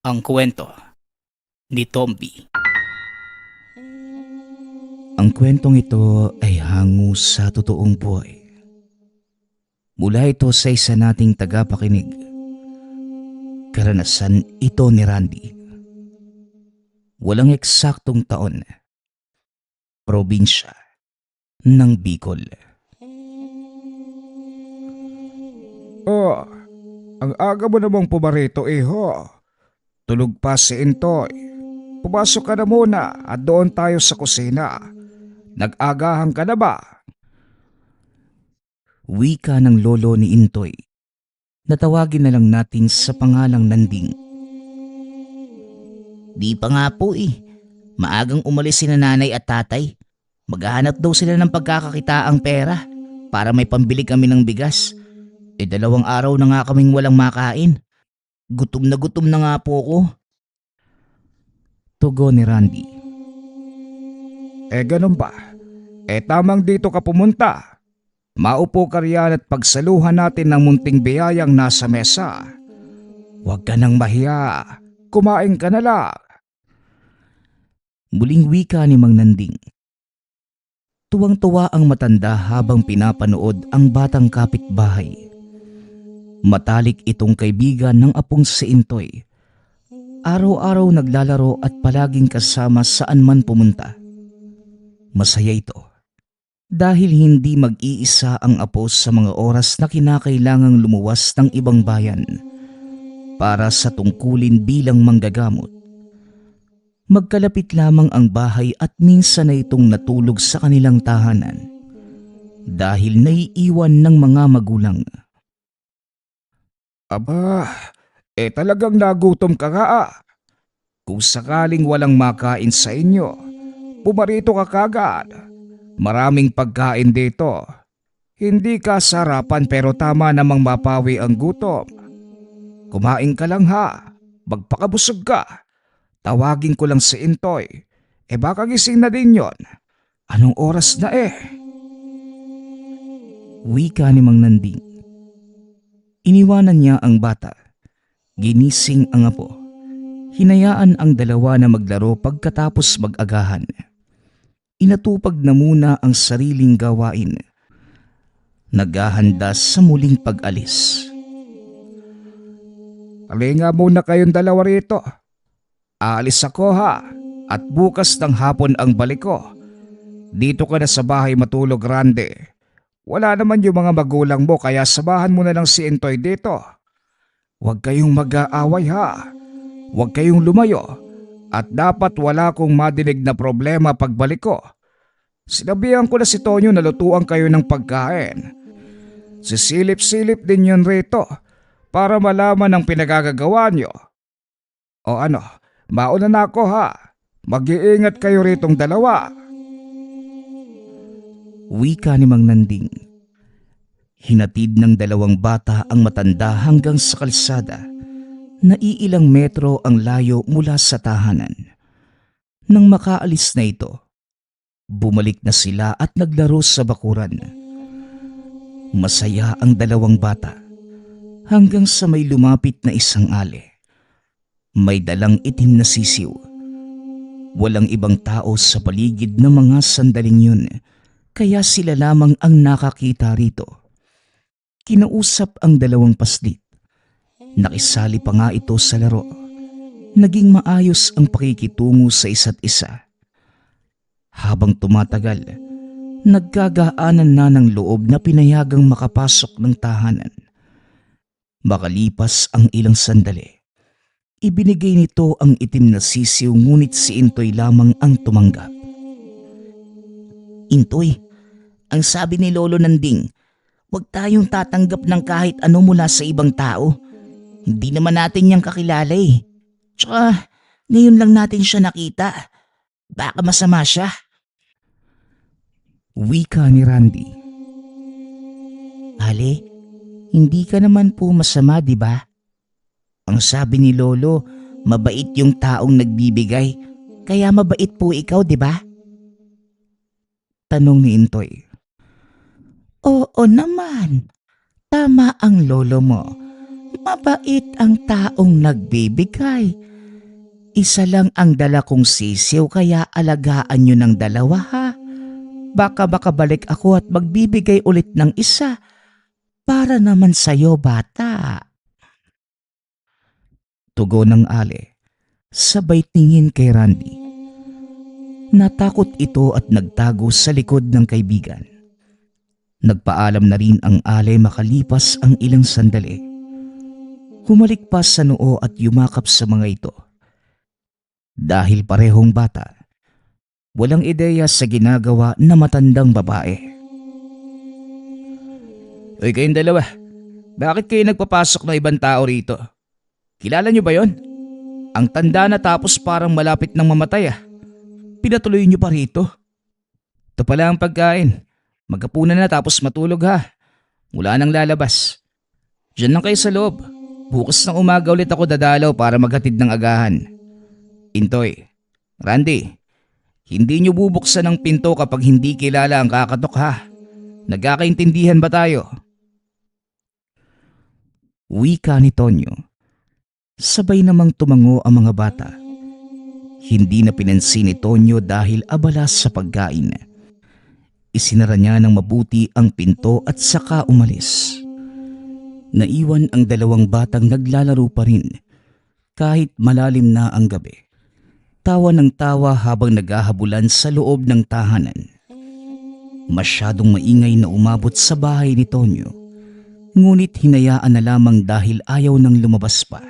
Ang kwento ni Tomby. Ang kwentong ito ay hango sa totoong buhay. Mula ito sa isa nating tagapakinig. Karanasan ito ni Randy. Walang eksaktong taon. Probinsya ng Bicol. Oh, ang aga mo namang pumarito iho. Tulog pa si Intoy. Pumasok ka na muna at doon tayo sa kusina. Nag-agahan ka na ba? Wika ng lolo ni Intoy. Natawagin na lang natin sa pangalang Nanding. Di pa nga po eh. Maagang umalis si nanay at tatay. Maghahanap daw sila ng pagkakakitaang pera para may pambili kami ng bigas. 2 araw na nga kaming walang makain. Gutom na nga po ko. Tugon ni Randy. Ganun ba? Tamang dito ka pumunta. Maupo ka riyan at pagsaluhan natin ng munting biyayang nasa mesa. Huwag ka nang mahiya. Kumain ka na lang. Muling wika ni Mang Nanding. Tuwang-tuwa ang matanda habang pinapanood ang batang kapitbahay. Matalik itong kaibigan ng apong si Intoy. Araw-araw naglalaro at palaging kasama saan man pumunta. Masaya ito. Dahil hindi mag-iisa ang apo sa mga oras na kinakailangang lumuwas ng ibang bayan para sa tungkulin bilang manggagamot. Magkalapit lamang ang bahay at minsan na itong natulog sa kanilang tahanan dahil naiiwan ng mga magulang. Aba, talagang nagutom ka nga ah. Kung sakaling walang makain sa inyo, pumarito ka kagad. Maraming pagkain dito. Hindi ka sarapan pero tama namang mapawi ang gutom. Kumain ka lang ha. Magpakabusog ka. Tawagin ko lang si Intoy. Baka gising na din yon. Anong oras na Wika ni Mang Nanding. Iniwanan niya ang bata. Ginising ang apo. Hinayaan ang dalawa na maglaro pagkatapos mag-agahan. Inatupag na muna ang sariling gawain. Naghahanda sa muling pag-alis. Palinga muna kayong dalawa rito. Aalis ako ha. At bukas ng hapon ang balik ko. Dito ka na sa bahay matulog, Randy. Wala naman yung mga magulang mo kaya samahan mo na lang si Intoy dito. Huwag kayong mag-aaway ha. Huwag kayong lumayo. At dapat wala kong madinig na problema pagbalik ko. Sinabihan ko na si Tonyo na lutuan kayo ng pagkain. Sisilip-silip din yun rito para malaman ang pinagagagawa nyo. O ano, mauna na ako ha. Mag-iingat kayo ritong dalawa. Wika ni Mang Nanding. Hinatid ng dalawang bata ang matanda hanggang sa kalsada. Naiilang metro ang layo mula sa tahanan. Nang makaalis na ito, bumalik na sila at naglaro sa bakuran. Masaya ang dalawang bata hanggang sa may lumapit na isang ale. May dalang itim na sisiw. Walang ibang tao sa paligid ng mga sandaling yun, kaya sila lamang ang nakakita rito. Kinausap ang dalawang paslit. Nakisali pa nga ito sa laro. Naging maayos ang pakikitungo sa isa't isa. Habang tumatagal, nagkagaanan na ng loob na pinayagang makapasok ng tahanan. Makalipas ang ilang sandali, ibinigay nito ang itim na sisiw ngunit si Intoy lamang ang tumanggap. Intoy, ang sabi ni Lolo Nanding, huwag tayong tatanggap ng kahit ano mula sa ibang tao. Hindi naman natin niyang kakilala eh. Tsaka ngayon lang natin siya nakita. Baka masama siya. Wika ni Randy. Ale, hindi ka naman po masama, di ba? Ang sabi ni Lolo, mabait yung taong nagbibigay. Kaya mabait po ikaw, di ba? Tanong ni Intoy. Oo naman. Tama ang lolo mo. Mabait ang taong nagbibigay. Isa lang ang dala kong sisiw kaya alagaan nyo ng dalawa ha. Baka makabalik ako at magbibigay ulit ng isa para naman sa'yo bata. Tugon ng Ale, sabay tingin kay Randy. Natakot ito at nagtago sa likod ng kaibigan. Nagpaalam na rin ang Ale makalipas ang ilang sandali. Humalik pa sa noo at yumakap sa mga ito. Dahil parehong bata, walang ideya sa ginagawa na matandang babae. Uy, kayong dalawa, bakit kayo nagpapasok ng ibang tao rito? Kilala niyo ba yon? Ang tanda na tapos parang malapit ng mamatay ah. Pinatuloy niyo pa rito? Ito pala ang pagkain. Magkapunan na tapos matulog ha. Wala nang lalabas. Diyan lang kayo sa loob. Bukas ng umaga ulit ako dadalaw para maghatid ng agahan. Intoy, Randy, hindi niyo bubuksan ang pinto kapag hindi kilala ang kakatok ha. Nagkakaintindihan ba tayo? Wika ni Tonyo. Sabay namang tumango ang mga bata. Hindi na pinansin ni Tonyo dahil abala sa pagkain. Isinara niya ng mabuti ang pinto at saka umalis. Naiwan ang dalawang batang naglalaro pa rin kahit malalim na ang gabi. Tawa ng tawa habang naghahabulan sa loob ng tahanan. Masyadong maingay na umabot sa bahay ni Tonyo, ngunit hinayaan na lamang dahil ayaw nang lumabas pa.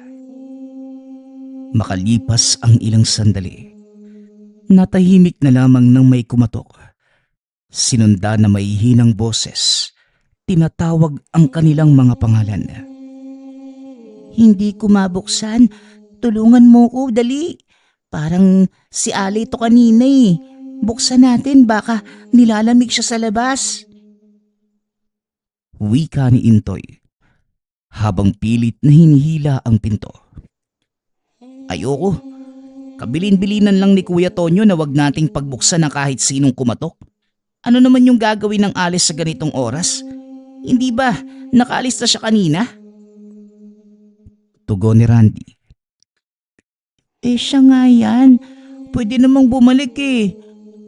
Makalipas ang ilang sandali, natahimik na lamang nang may kumatok. Sinunda na may hinang boses, tinatawag ang kanilang mga pangalan. Hindi ko mabuksan. Tulungan mo ko, dali. Parang si Ali to kanina eh. Buksan natin, baka nilalamig siya sa labas. Wika ni Intoy, habang pilit na hinihila ang pinto. Ayoko. Kabilin-bilinan lang ni Kuya Tonyo na wag nating pagbuksan ng kahit sinong kumatok. Ano naman yung gagawin ng Alice sa ganitong oras? Hindi ba nakaalis na siya kanina? Tugon ni Randy. Siya nga yan. Pwede namang bumalik eh.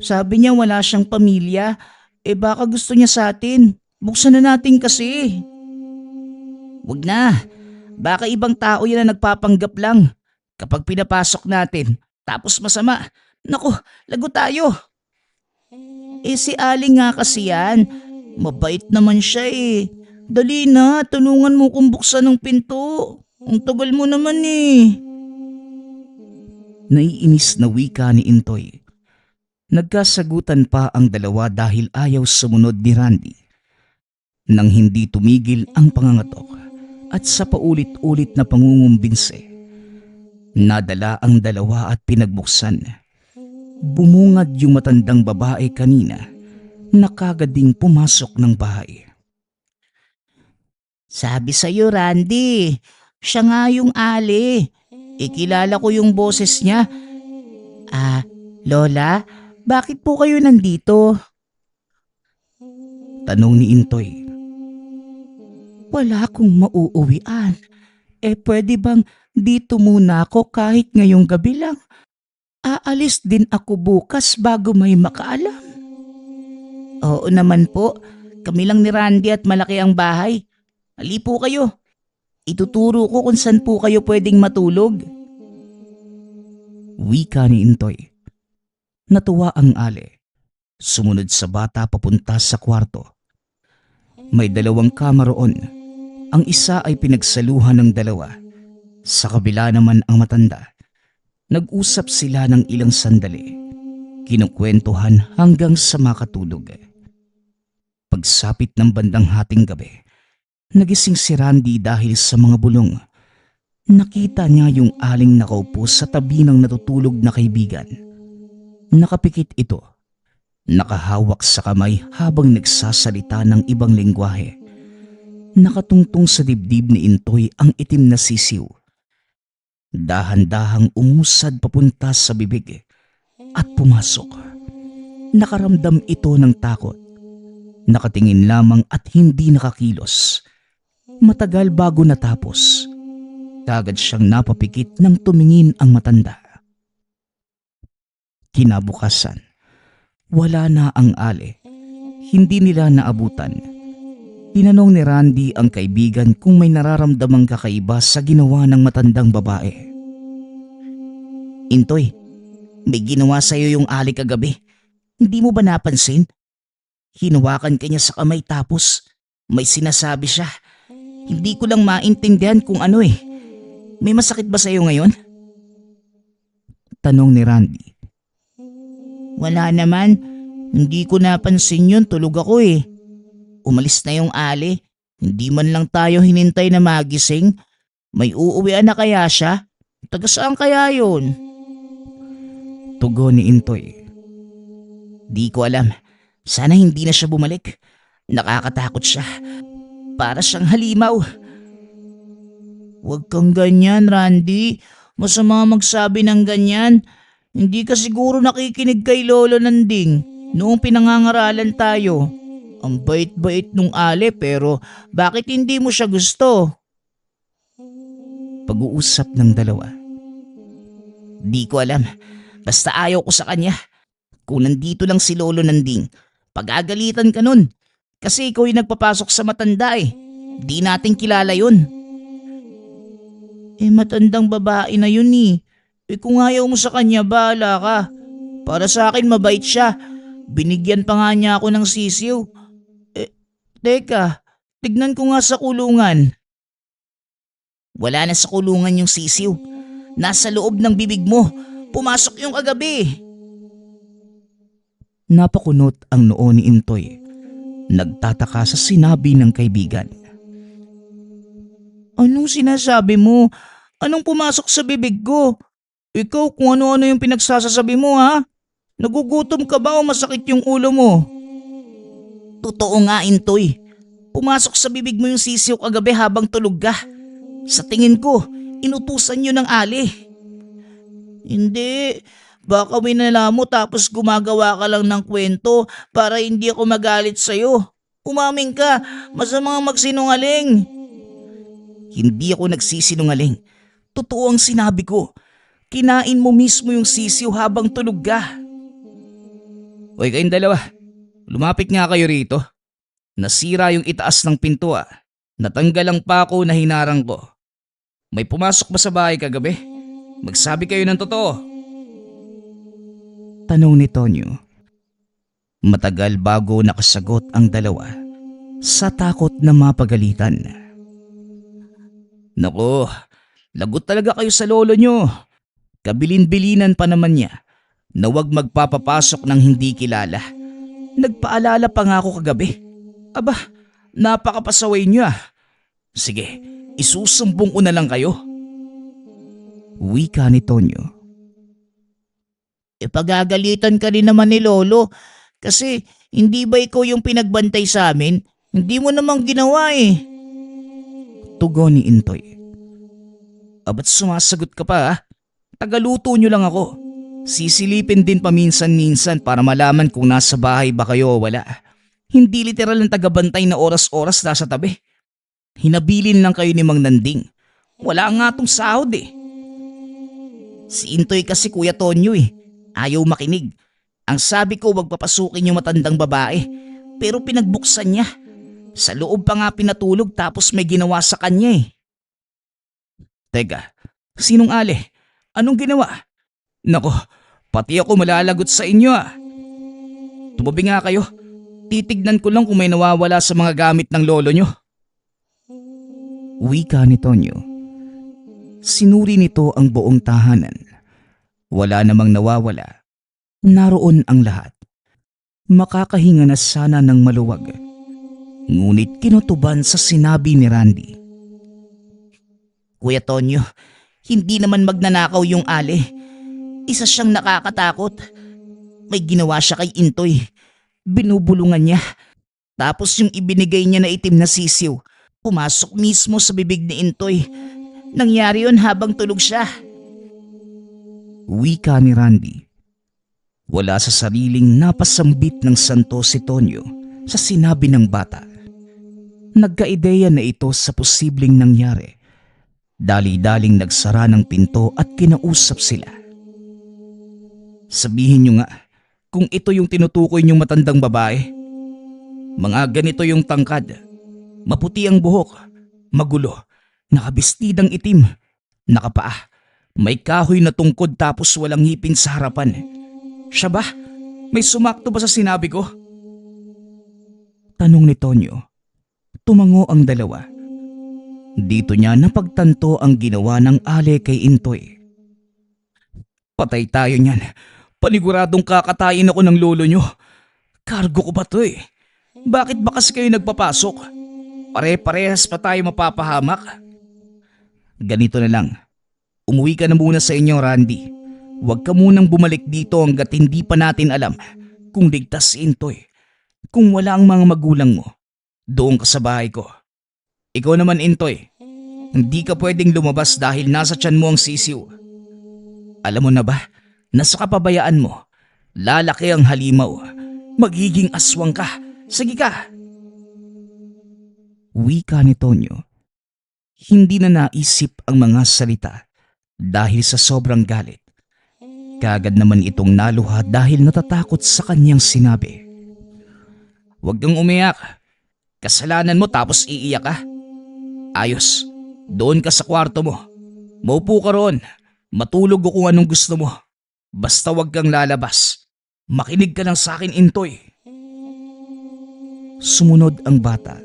Sabi niya wala siyang pamilya. Baka gusto niya sa atin. Buksan na natin kasi. Wag na. Baka ibang tao yan na nagpapanggap lang. Kapag pinapasok natin, tapos masama. Naku, lago tayo. Si Ali nga kasi yan. Mabait naman siya eh. Dali na, tulungan mo kong buksan ng pinto. Ang tagal mo naman eh. Naiinis na wika ni Intoy. Nagkasagutan pa ang dalawa dahil ayaw sumunod ni Randy. Nang hindi tumigil ang pangangatok at sa paulit-ulit na pangungumbinse, nadala ang dalawa at pinagbuksan. Bumungad yung matandang babae kanina na kagad ding pumasok ng bahay. Sabi sa'yo, Randy, siya nga yung Ali. Kilala ko yung boses niya. Lola, bakit po kayo nandito? Tanong ni Intoy. Wala akong mauuwian. Pwede bang dito muna ako kahit ngayong gabi lang? Aalis din ako bukas bago may makaalam. Oo naman po. Kami lang ni Randy at malaki ang bahay. Ali po kayo. Ituturo ko kung saan po kayo pwedeng matulog. Wika ni Intoy. Natuwa ang Ale. Sumunod sa bata papunta sa kwarto. May dalawang kama roon. Ang isa ay pinagsaluhan ng dalawa. Sa kabila naman ang matanda. Nag-usap sila ng ilang sandali. Kinukwentuhan hanggang sa makatulog. Pagsapit ng bandang hating gabi, nagising si Randy dahil sa mga bulong. Nakita niya yung aling nakaupo sa tabi ng natutulog na kaibigan. Nakapikit ito. Nakahawak sa kamay habang nagsasalita ng ibang lengguwahe. Nakatungtong sa dibdib ni Intoy ang itim na sisiw. Dahan-dahang umusad papunta sa bibig at pumasok. Nakaramdam ito ng takot. Nakatingin lamang at hindi nakakilos. Matagal bago natapos. Kagad siyang napapikit nang tumingin ang matanda. Kinabukasan, wala na ang Ale. Hindi nila naabutan. Tinanong ni Randy ang kaibigan kung may nararamdamang kakaiba sa ginawa ng matandang babae. Intoy, may ginawa sa'yo yung Ali kagabi. Hindi mo ba napansin? Hinawakan ka niya sa kamay tapos may sinasabi siya. Hindi ko lang maintindihan kung ano eh. May masakit ba sa'yo ngayon? Tanong ni Randy. Wala naman. Hindi ko napansin yun. Tulog ako eh. Umalis na yung Ali. Hindi man lang tayo hinintay na magising. May uuwian na kaya siya? Taga saan kaya yun? Tugon ni Intoy. Di ko alam. Sana hindi na siya bumalik. Nakakatakot siya. Para siyang halimaw. Huwag kang ganyan, Randy. Masama magsabi ng ganyan. Hindi ka siguro nakikinig kay Lolo Nanding noong pinangangaralan tayo. Ang bait-bait nung Ale pero bakit hindi mo siya gusto? Pag-uusap ng dalawa. Di ko alam. Basta ayaw ko sa kanya. Kung nandito lang si Lolo Nanding, pag-agalitan ka nun. Kasi ikaw yung nagpapasok sa matanda eh. Di natin kilala yun. Matandang babae na yun eh. Kung ayaw mo sa kanya, bahala ka. Para sa akin mabait siya. Binigyan pa nga niya ako ng sisiw. Teka, tignan ko nga sa kulungan. Wala na sa kulungan yung sisiw. Nasa loob ng bibig mo. Pumasok yung kagabi. Napakunot ang noo ni Intoy. Nagtataka sa sinabi ng kaibigan. Anong sinasabi mo? Anong pumasok sa bibig ko? Ikaw kung ano-ano yung pinagsasasabi mo ha? Nagugutom ka ba o masakit yung ulo mo? Totoo nga, Intoy. Pumasok sa bibig mo yung sisiw kagabi habang tulog ka. Sa tingin ko, inutusan yun ng Ali. Hindi. Baka winala mo tapos gumagawa ka lang ng kwento para hindi ako magalit sa'yo. Umamin ka, masamang magsinungaling. Hindi ako nagsisinungaling. Totoo ang sinabi ko. Kinain mo mismo yung sisiw habang tulog ka. Hoy kayong dalawa, lumapit nga kayo rito. Nasira yung itaas ng pinto ah. Natanggal ang pako na hinarang ko. May pumasok ba sa bahay kagabi? Magsabi kayo ng totoo. Tanong ni Tonyo. Matagal bago nakasagot ang dalawa sa takot na mapagalitan. Naku, lagot talaga kayo sa lolo nyo. Kabilin-bilinan pa naman niya na huwag magpapapasok ng hindi kilala. Nagpaalala pa nga ako kagabi. Aba, napakapasaway niyo ah. Sige, isusumbong ko na lang kayo. Wika ni Tonyo. Pagagalitan ka rin naman ni Lolo kasi hindi ba ikaw yung pinagbantay sa amin? Hindi mo namang ginawa eh. Tugon ni Intoy. Aba't sumasagot ka pa ah? Tagaluto nyo lang ako. Sisilipin din paminsan-minsan para malaman kung nasa bahay ba kayo o wala. Hindi literal ang tagabantay na oras-oras nasa tabi. Hinabilin lang kayo ni Mang Nanding. Wala nga tong sahod eh. Si Intoy kasi Kuya Tonyo eh. Ayaw makinig. Ang sabi ko wag papasukin yung matandang babae. Pero pinagbuksan niya. Sa loob pa nga pinatulog tapos may ginawa sa kanya eh. Teka, sinong Ali? Anong ginawa? Nako, pati ako malalagot sa inyo ah. Tumabi nga kayo. Titignan ko lang kung may nawawala sa mga gamit ng lolo nyo. Wika ni Tonyo. Sinuri nito ang buong tahanan. Wala namang nawawala. Naroon ang lahat. Makakahinga na sana ng maluwag. Ngunit kinutuban sa sinabi ni Randy. Kuya Tonyo, hindi naman magnanakaw yung Ali. Isa siyang nakakatakot. May ginawa siya kay Intoy. Binubulungan niya. Tapos yung ibinigay niya na itim na sisiw, pumasok mismo sa bibig ni Intoy. Nangyari yun habang tulog siya. Wika ni Randy. Wala sa sariling napasambit ng santo si Tonyo sa sinabi ng bata. Nagkaideya na ito sa posibleng nangyari. Dali-daling nagsara ng pinto at kinausap sila. Sabihin nyo nga, kung ito yung tinutukoy nyong matandang babae. Mga ganito yung tangkad, maputi ang buhok, magulo, nakabestidang itim, nakapaa, may kahoy na tungkod tapos walang ngipin sa harapan. Siya ba? May sumakto ba sa sinabi ko? Tanong ni Tonyo. Tumango ang dalawa. Dito niya napagtanto ang ginawa ng Ale kay Intoy. Patay tayo niyan. Paniguradong kakatayin ako ng lolo nyo. Kargo ko ba to eh? Bakit ba kasi kayo nagpapasok? Pare-parehas pa tayo mapapahamak. Ganito na lang. Umuwi ka na muna sa inyo, Randy. Huwag ka munang bumalik dito hanggat hindi pa natin alam kung ligtas si Intoy. Kung wala ang mga magulang mo, doon ka sa bahay ko. Ikaw naman, Intoy, hindi ka pwedeng lumabas dahil nasa tiyan mo ang sisiw. Alam mo na ba, nasa kapabayaan mo, lalaki ang halimaw. Magiging aswang ka. Sige ka. Wika ni Tonyo. Hindi na naisip ang mga salita dahil sa sobrang galit. Kaagad naman itong naluha dahil natatakot sa kanyang sinabi. Huwag kang umiyak. Kasalanan mo tapos iiyak ka. Ayos, doon ka sa kwarto mo. Maupo ka roon. Matulog ko kung anong gusto mo. Basta huwag kang lalabas. Makinig ka lang sa akin, Intoy. Sumunod ang bata.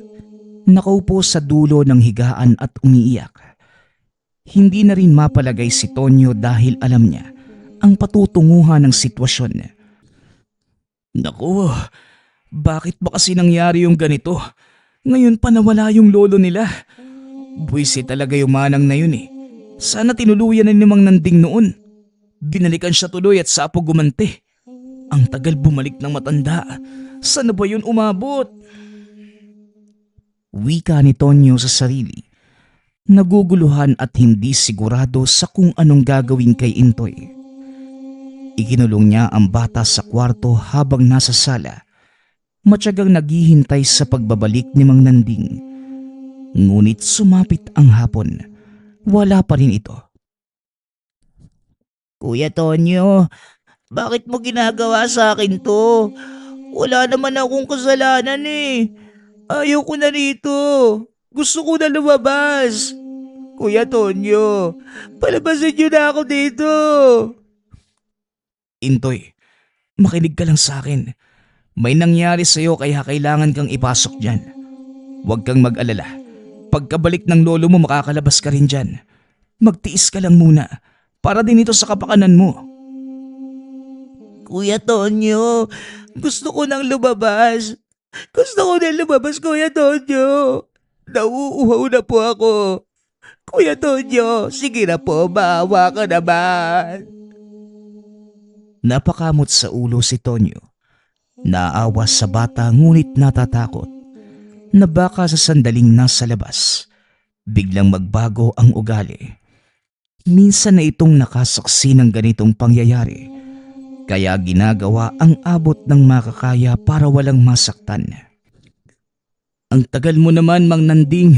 Nakaupo sa dulo ng higaan at umiiyak. Hindi na rin mapalagay si Tonyo dahil alam niya ang patutunguhan ng sitwasyon. Naku, bakit ba kasi nangyari yung ganito? Ngayon pa nawala yung lolo nila. Buwisi talaga yung manang na yun eh. Sana tinuluyan na ni Mang Nanding noon. Binalikan siya tuloy at sapo gumante. Ang tagal bumalik ng matanda. Sana ba yun umabot? Wika ni Tonyo sa sarili. Naguguluhan at hindi sigurado sa kung anong gagawin kay Intoy. Ikinulong niya ang bata sa kwarto habang nasa sala. Matyagang naghihintay sa pagbabalik ni Mang Nanding. Ngunit sumapit ang hapon. Wala pa rin ito. Kuya Tonyo, bakit mo ginagawa sa akin to? Wala naman akong kasalanan eh. Ayaw ko na rito. Gusto ko na lumabas. Kuya Tonyo, palabasin niyo na ako dito. Intoy, makinig ka lang sa akin. May nangyari sa'yo kaya kailangan kang ipasok dyan. Huwag kang mag-alala. Pagkabalik ng lolo mo makakalabas ka rin dyan. Magtiis ka lang muna para din ito sa kapakanan mo. Kuya Tonyo, gusto ko nang lumabas. Gusto ko nang lumabas, Kuya Tonyo. Nauuhaw na po ako. Kuya Tonyo, sige na po, maawa ka naman. Napakamot sa ulo si Tonyo. Naawa sa bata ngunit natatakot na baka sa sandaling nasa labas, biglang magbago ang ugali. Minsan na itong nakasaksi ng ganitong pangyayari, kaya ginagawa ang abot ng makakaya para walang masaktan. Ang tagal mo naman, Mang Nanding.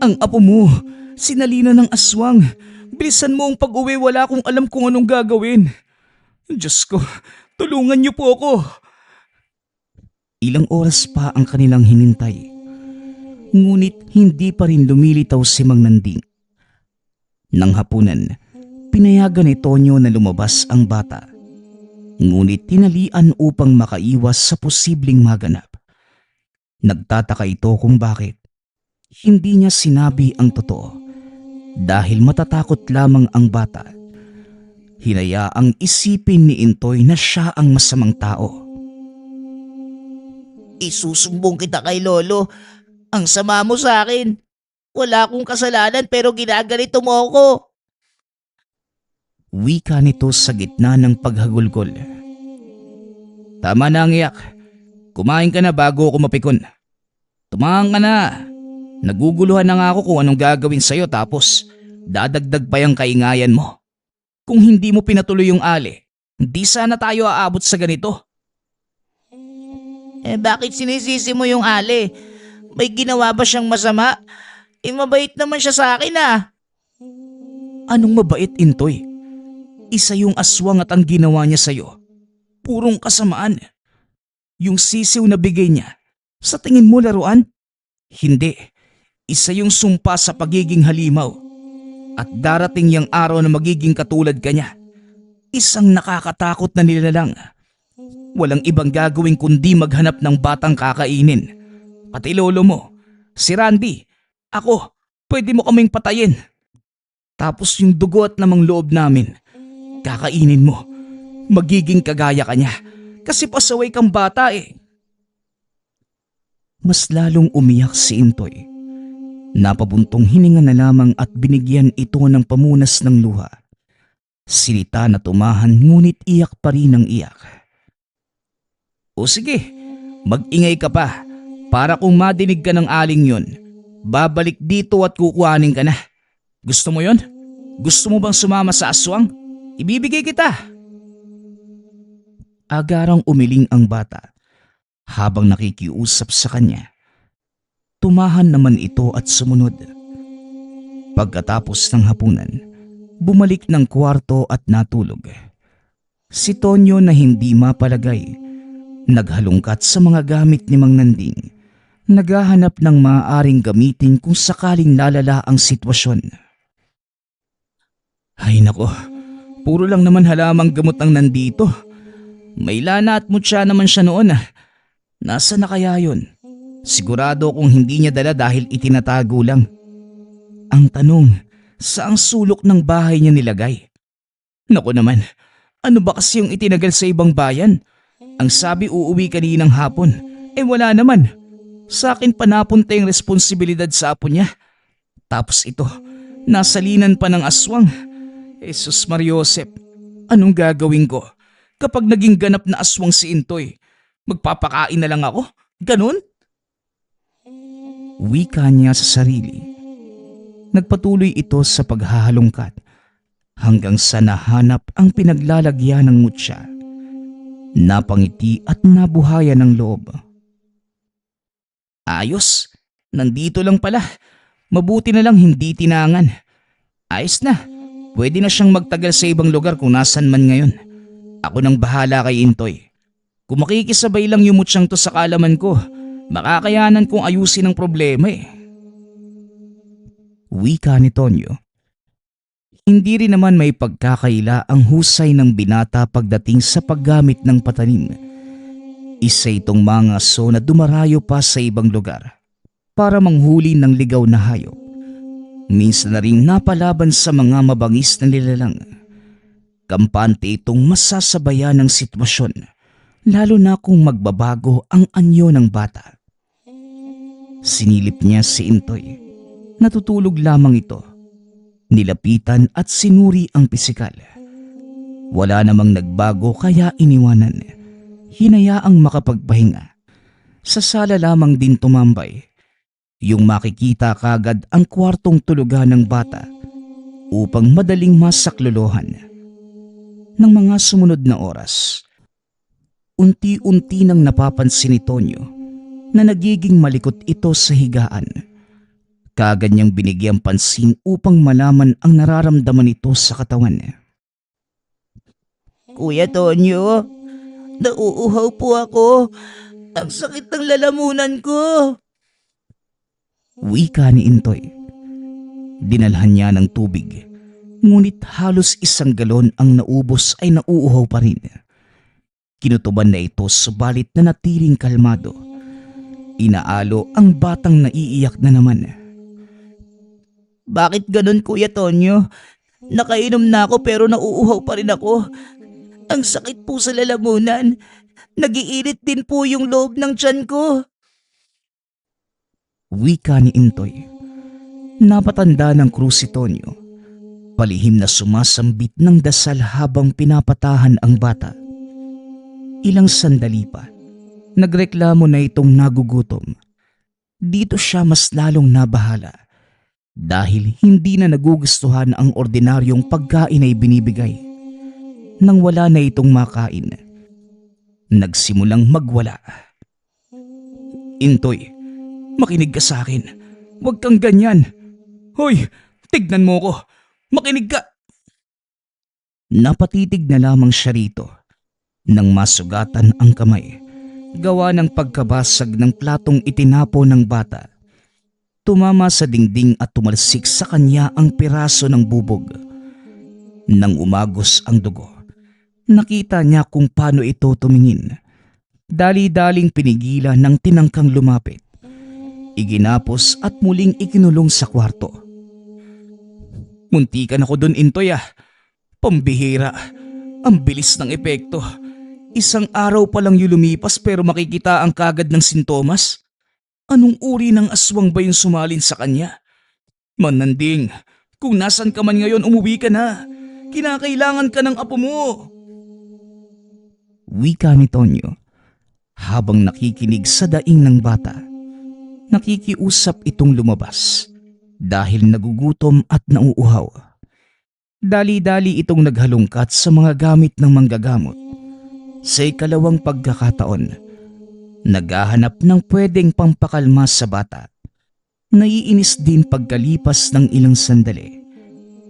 Ang apo mo, sinalina ng aswang. Bilisan mo ang pag-uwi, wala akong alam kung anong gagawin. Diyos ko, tulungan niyo po ako. Ilang oras pa ang kanilang hinintay. Ngunit hindi pa rin lumilitaw si Mang Nanding. Nang hapunan, pinayagan ni Tonyo na lumabas ang bata. Ngunit tinalian upang makaiwas sa posibleng maganap. Nagtataka ito kung bakit hindi niya sinabi ang totoo dahil matatakot lamang ang bata. Hinayaang isipin ni Intoy na siya ang masamang tao. Isusumbong kita kay Lolo. Ang sama mo sa akin. Wala akong kasalanan pero ginaganito mo ako. Wika nito sa gitna ng paghagulgol. Tama na ang iyak. Kumain ka na bago ako mapikon. Tumahang ka na. Naguguluhan na nga ako kung anong gagawin sa'yo tapos dadagdag pa yung kaingayan mo. Kung hindi mo pinatuloy yung Ale, hindi sana tayo aabot sa ganito. Bakit sinisisi mo yung Ale? May ginawa ba siyang masama? Mabait naman siya sa akin ah. Anong mabait, Intoy? Isa yung aswang at ang ginawa niya sa'yo, purong kasamaan. Yung sisiw na bigay niya, sa tingin mo laruan? Hindi. Isa yung sumpa sa pagiging halimaw. At darating yung araw na magiging katulad ka niya. Isang nakakatakot na nilalang. Walang ibang gagawin kundi maghanap ng batang kakainin. Pati lolo mo, si Randy, ako, pwede mo kaming patayin. Tapos yung dugo at namang loob namin, kakainin mo. Magiging kagaya ka niya. Kasi pasaway kang bata eh. Mas lalong umiyak si Intoy. Napabuntong hininga na lamang at binigyan ito ng pamunas ng luha. Silita na tumahan ngunit iyak pa rin ang iyak. O sige, mag-ingay ka pa para kung madinig ka ng aling yon, babalik dito at kukuhanin ka na. Gusto mo yon? Gusto mo bang sumama sa aswang? Ibibigay kita. Agarang umiling ang bata habang nakikiusap sa kanya. Tumahan naman ito at sumunod. Pagkatapos ng hapunan, bumalik ng kwarto at natulog. Si Tonyo na hindi mapalagay, naghalungkat sa mga gamit ni Mang Nanding, naghahanap ng maaaring gamitin kung sakaling lalala ang sitwasyon. Ay nako, puro lang naman halamang gamot ang nandito. May lana at mutya naman siya noon. Nasa na kaya yun? Sigurado kung hindi niya dala dahil itinatago lang. Ang tanong, saang sulok ng bahay niya nilagay? Naku naman, ano ba kasi yung itinagal sa ibang bayan? Ang sabi uuwi kaninang hapon, wala naman. Sa akin pa napunta yung responsibilidad sa apo niya. Tapos ito, nasalinan pa ng aswang. Jesus Mariosep, anong gagawin ko? Kapag naging ganap na aswang si Intoy, magpapakain na lang ako? Ganon? Wika niya sa sarili. Nagpatuloy ito sa paghahalongkat hanggang sa nahanap ang pinaglalagyan ng mutya. Napangiti at nabuhayan ng loob. Ayos, nandito lang pala. Mabuti na lang hindi tinangan. Ayos na, pwede na siyang magtagal sa ibang lugar kung nasan man ngayon. Ako nang bahala kay Intoy. Kung makikisabay lang yung mutsyang to sa kalaman ko, makakayanan kong ayusin ang problema eh. Wika ni Tonyo. Hindi rin naman may pagkakaila ang husay ng binata pagdating sa paggamit ng patalim. Isa itong mga aso na dumarayo pa sa ibang lugar para manghuli ng ligaw na hayop. Minsan na rin napalaban sa mga mabangis na nilalang. Kampante itong masasabayan ng sitwasyon, lalo na kung magbabago ang anyo ng bata. Sinilip niya si Intoy. Natutulog lamang ito. Nilapitan at sinuri ang pisikal. Wala namang nagbago kaya iniwanan. Hinayaang makapagpahinga. Sa sala lamang din tumambay. Yung makikita kagad ang kwartong tulugan ng bata upang madaling masaklolohan. Ng mga sumunod na oras, unti-unti nang napapansin ni Tonyo na nagiging malikot ito sa higaan. Kaagad niyang binigyang pansin upang malaman ang nararamdaman nito sa katawan. Kuya Tonyo, nauuhaw po ako. Ang sakit ng lalamunan ko. Wika ni Intoy. Dinalhan niya ng tubig. Ngunit halos 1 galon ang naubos ay nauuhaw pa rin. Kinutuban na ito subalit na natiling kalmado. Inaalo ang batang naiiyak na naman. Bakit ganun, Kuya Tonyo? Nakainom na ako pero nauuhaw pa rin ako. Ang sakit po sa lalamunan. Nagiinit din po yung loob ng tiyan ko. Wika ni Intoy. Napatanda ng krus si Tonyo. Palihim na sumasambit ng dasal habang pinapatahan ang bata. Ilang sandali pa, nagreklamo na itong nagugutom. Dito siya mas lalong nabahala dahil hindi na nagugustuhan ang ordinaryong pagkain ay binibigay. Nang wala na itong makain, nagsimulang magwala. Intoy, makinig ka sa akin. Huwag kang ganyan. Hoy, tignan mo ko. Makinig ka. Napatitig na lamang siya rito nang masugatan ang kamay gawa ng pagkabasag ng platong itinapo ng bata. Tumama sa dingding at tumalsik sa kanya ang piraso ng bubog. Nang umagos ang dugo, nakita niya kung paano ito tumingin. Dali-daling pinigilan ng tinangkang lumapit. Iginapos at muling ikinulong sa kwarto. Muntikan ako dun, Intoy ah. Pambihira. Ang bilis ng epekto. Isang araw pa lang yung lumipas pero makikita ang kagad ng sintomas. Anong uri ng aswang ba yung sumalin sa kanya? Mananding, kung nasan ka man ngayon, umuwi ka na. Kinakailangan ka ng apo mo. Wika ni Tonyo habang nakikinig sa daing ng bata. Nakikiusap itong lumabas dahil nagugutom at nauuhaw. Dali-dali itong naghalungkat sa mga gamit ng manggagamot. Sa ikalawang pagkakataon, naghahanap ng pwedeng pampakalma sa bata. Naiinis din pagkalipas ng ilang sandali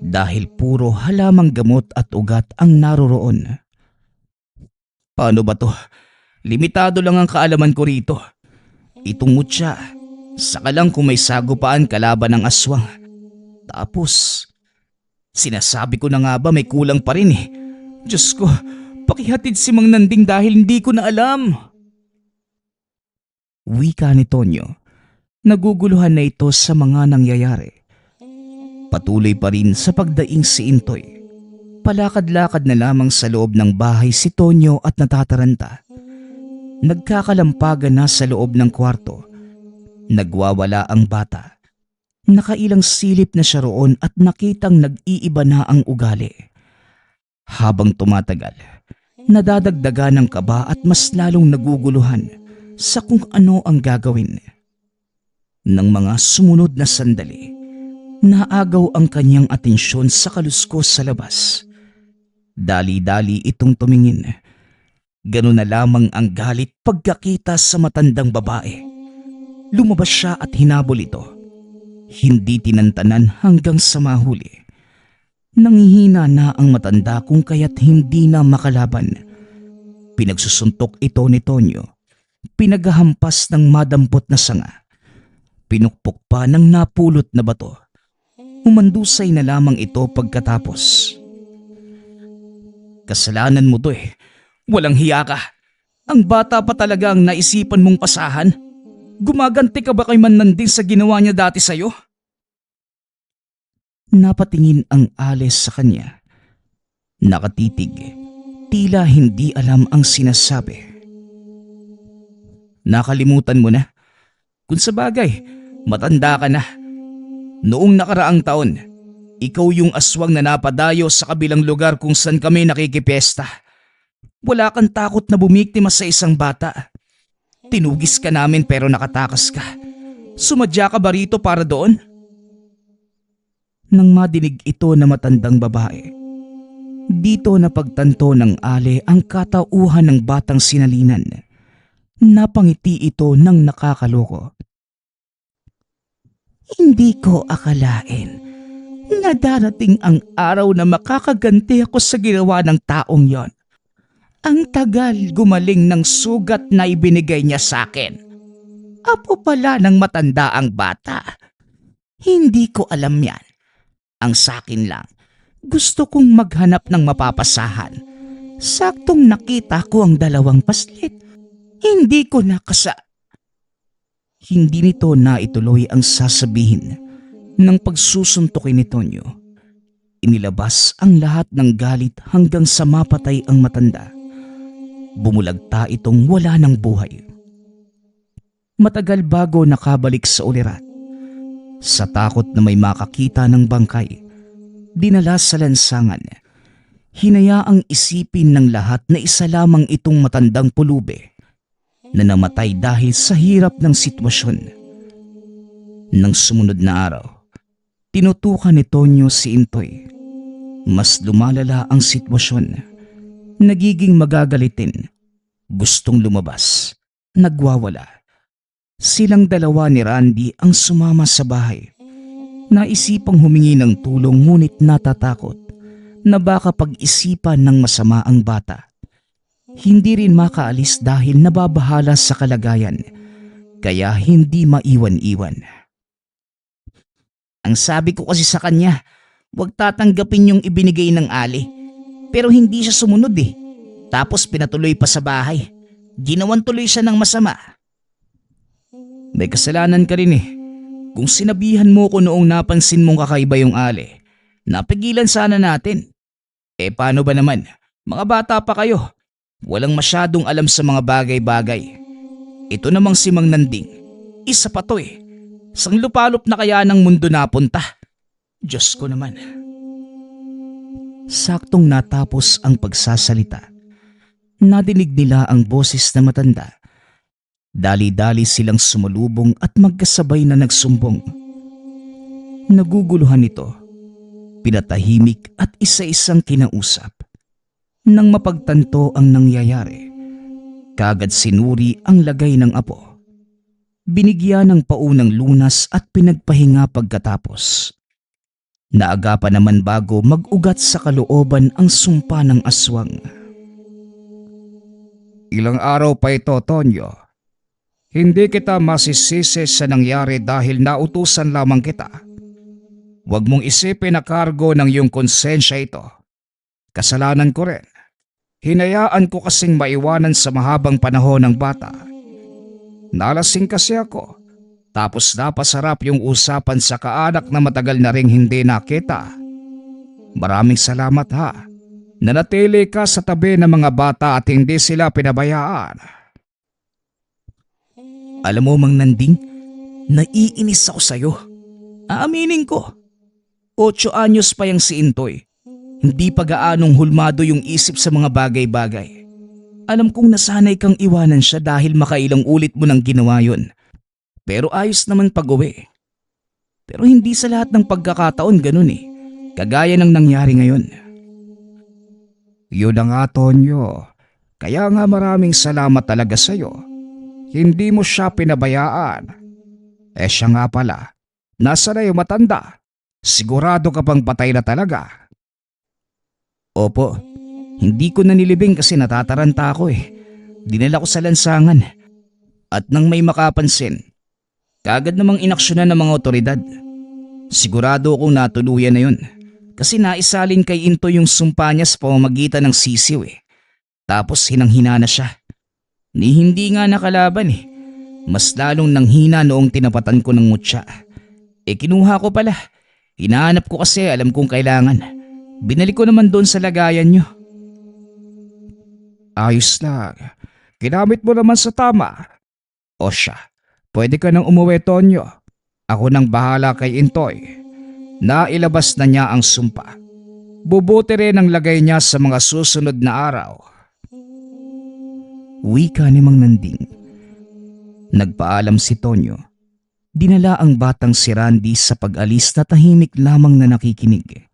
dahil puro halamang gamot at ugat ang naroroon. Paano ba to? Limitado lang ang kaalaman ko rito. Itong mutya, saka lang kung may sagupaan kalaban ng aswang. Tapos, sinasabi ko na nga ba may kulang pa rin eh. Diyos ko, pakihatid si Mang Nanding dahil hindi ko na alam. Wika ni Tonyo. Naguguluhan na ito sa mga nangyayari. Patuloy pa rin sa pagdaing si Intoy. Palakad-lakad na lamang sa loob ng bahay si Tonyo at natataranta. Nagkakalampagan na sa loob ng kwarto. Nagwawala ang bata. Nakailang silip na siya roon at nakitang nag-iiba na ang ugali. Habang tumatagal, nadadagdagan ng kaba at mas lalong naguguluhan sa kung ano ang gagawin. Nang mga sumunod na sandali, naagaw ang kanyang atensyon sa kaluskos sa labas. Dali-dali itong tumingin. Ganun na lamang ang galit pagkakita sa matandang babae. Lumabas siya at hinabol ito. Hindi tinantanan hanggang sa mahuli. Nangihina na ang matanda kung kaya't hindi na makalaban. Pinagsusuntok ito ni Tonyo. Pinaghahampas ng madampot na sanga. Pinukpok pa ng napulot na bato. Umandusay na lamang ito pagkatapos. Kasalanan mo to eh. Walang hiya ka. Ang bata pa talaga ang naisipan mong pasahan. Gumaganti ka ba kay Mananding sa ginawa niya dati sa'yo? Napatingin ang Ales sa kanya. Nakatitig. Tila hindi alam ang sinasabi. Nakalimutan mo na? Kung sa bagay, matanda ka na. Noong nakaraang taon, ikaw yung aswang na napadayo sa kabilang lugar kung saan kami nakikipesta. Wala kang takot na bumiktima sa isang bata. Tinugis ka namin pero nakatakas ka. Sumadya ka ba rito para doon? Nang madinig ito na matandang babae, dito napagtanto ng Ale ang katauhan ng batang sinalinan. Napangiti ito ng nakakaloko. Hindi ko akalain na darating ang araw na makakaganti ako sa ginawa ng taong yon. Ang tagal gumaling ng sugat na ibinigay niya sa akin. Apo pala ng matanda ang bata. Hindi ko alam yan. Ang sakin lang, gusto kong maghanap ng mapapasahan. Saktong nakita ko ang dalawang paslit. Hindi ko nakasa... Hindi nito na ituloy ang sasabihin ng pagsusuntukin ni Tonyo. Inilabas ang lahat ng galit hanggang sa mapatay ang matanda. Bumulagta itong wala ng buhay. Matagal bago nakabalik sa ulirat. Sa takot na may makakita ng bangkay, dinala sa lansangan. Hinayaang isipin ng lahat na isa lamang itong matandang pulube na namatay dahil sa hirap ng sitwasyon. Nang sumunod na araw, tinutukan ni Tonyo si Intoy. Mas lumalala ang sitwasyon. Nagiging magagalitin. Gustong lumabas. Nagwawala. Silang dalawa ni Randy ang sumama sa bahay. Naisipang humingi ng tulong ngunit natatakot na baka pag-isipan ng masama ang bata. Hindi rin makaalis dahil nababahala sa kalagayan, kaya hindi maiwan-iwan. Ang sabi ko kasi sa kanya, huwag tatanggapin yung ibinigay ng Ali. Pero hindi siya sumunod eh. Tapos pinatuloy pa sa bahay. Ginawan tuloy siya ng masama. May kasalanan ka rin eh. Kung sinabihan mo ko noong napansin mong kakaiba yung Ali, napigilan sana natin. Paano ba naman? Mga bata pa kayo. Walang masyadong alam sa mga bagay-bagay. Ito namang si Mang Nanding. Isa pa to eh. Sang lupalop na kaya ng mundo napunta. Diyos ko naman. Saktong natapos ang pagsasalita, nadinig nila ang boses na matanda. Dali-dali silang sumalubong at magkasabay na nagsumbong. Naguguluhan ito. Pinatahimik at isa-isang kinausap. Nang mapagtanto ang nangyayari, kagad sinuri ang lagay ng apo. Binigyan ng paunang lunas at pinagpahinga pagkatapos. Naagapan naman bago mag-ugat sa kalooban ang sumpa ng aswang. Ilang araw pa ito, Tonyo. Hindi kita masisisi sa nangyari dahil nautusan lamang kita. Huwag mong isipin na kargo ng iyong konsensya ito. Kasalanan ko rin. Hinayaan ko kasing maiwanan sa mahabang panahon ng bata. Nalasing kasi ako. Tapos napasarap yung usapan sa kaanak na matagal na ring hindi nakita. Maraming salamat ha. Nanatili ka sa tabi ng mga bata at hindi sila pinabayaan. Alam mo, Mang Nanding, naiinis ako sa'yo. Aaminin ko. 8 anyos pa yung si Intoy. Hindi pa gaanong hulmado yung isip sa mga bagay-bagay. Alam kong nasanay kang iwanan siya dahil makailang ulit mo nang ginawa yun. Pero ayos naman pag-uwi. Pero hindi sa lahat ng pagkakataon ganun eh. Kagaya ng nangyari ngayon. Yun na nga, Tonyo. Kaya nga maraming salamat talaga sa'yo. Hindi mo siya pinabayaan. Siya nga pala. Nasa na yung matanda? Sigurado ka bang patay na talaga? Opo, hindi ko na nilibing kasi natataranta ako eh. Dinala ko sa lansangan. At nang may makapansin, kagad namang inaksyonan ng mga otoridad. Sigurado akong natuluyan na yun. Kasi naisalin kay Into yung sumpa niya sa pamamagitan ng sisiw eh. Tapos hinang-hina na siya. Ni hindi nga nakalaban eh. Mas lalong nanghina noong tinapatan ko ng mutya. Kinuha ko pala. Hinahanap ko kasi alam kong kailangan. Binalik ko naman doon sa lagayan nyo. Ayos lang. Ginamit mo naman sa tama. O siya, pwede ka nang umuwi, Tonyo. Ako nang bahala kay Intoy. Nailabas na niya ang sumpa. Bubuti rin ang lagay niya sa mga susunod na araw. Wika ni Mang Nanding. Nagpaalam si Tonyo. Dinala ang batang si Randy sa pag-alis na tahimik lamang na nakikinig.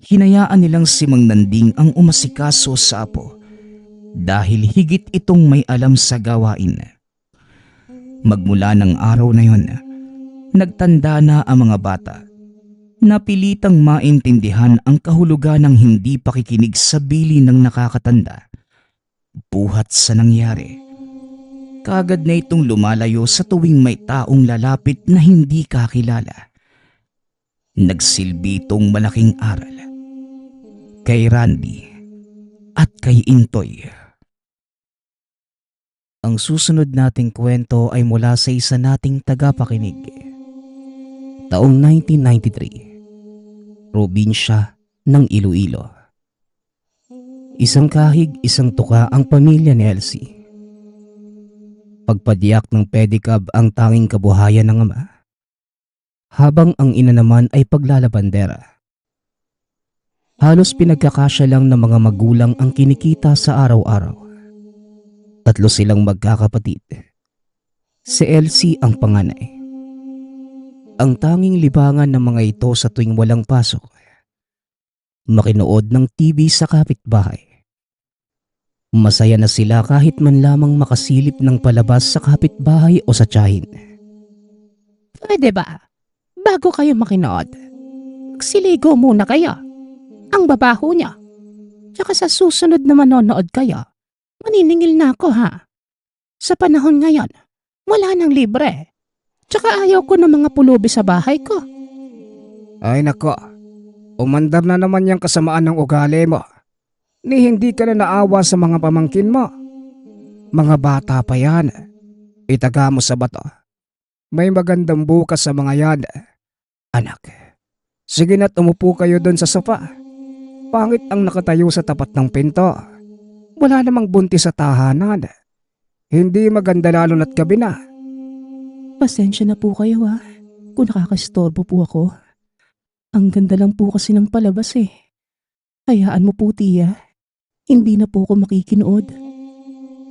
Hinayaan nilang si Mang Nanding ang umasikaso sa apo dahil higit itong may alam sa gawain. Magmula ng araw na yon, nagtanda na ang mga bata. Napilitang maintindihan ang kahulugan ng hindi pakikinig sa bili ng nakakatanda. Buhat sa nangyari, kagad na itong lumalayo sa tuwing may taong lalapit na hindi kakilala. Nagsilbi itong malaking aral kay Randy at kay Intoy. Ang susunod nating kwento ay mula sa isa nating tagapakinig. Taong 1993, probinsya ng Iloilo. Isang kahig, isang tuka ang pamilya ni Elsie. Pagpadyak ng pedicab ang tanging kabuhayan ng ama, habang ang ina naman ay paglalabandera. Halos pinagkakasya lang ng mga magulang ang kinikita sa araw-araw. 3 silang magkakapatid. Si Elsie ang panganay. Ang tanging libangan ng mga ito sa tuwing walang pasok, makinood ng TV sa kapitbahay. Masaya na sila kahit man lamang makasilip ng palabas sa kapitbahay o sa tiyahin. Pwede ba? Bago kayo makinood, magsiligo muna kayo. Ang babaho niya. Tsaka sa susunod na manonood kayo, maniningil na ako ha. Sa panahon ngayon, wala nang libre. Tsaka ayaw ko ng mga pulubi sa bahay ko. Ay nako, umandar na naman yung kasamaan ng ugali mo. Ni hindi ka na naawa sa mga pamangkin mo. Mga bata pa yan. Itaga mo sa bato. May magandang bukas sa mga yan. Anak, sige na't umupo kayo doon sa sofa. Pangit ang nakatayo sa tapat ng pinto. Wala namang buntis sa tahanan. Hindi maganda lalo na't gabi na. Pasensya na po kayo ha, kung nakakastorbo po ako. Ang ganda lang po kasi ng palabas eh. Hayaan mo po tiya, hindi na po ako makikinood.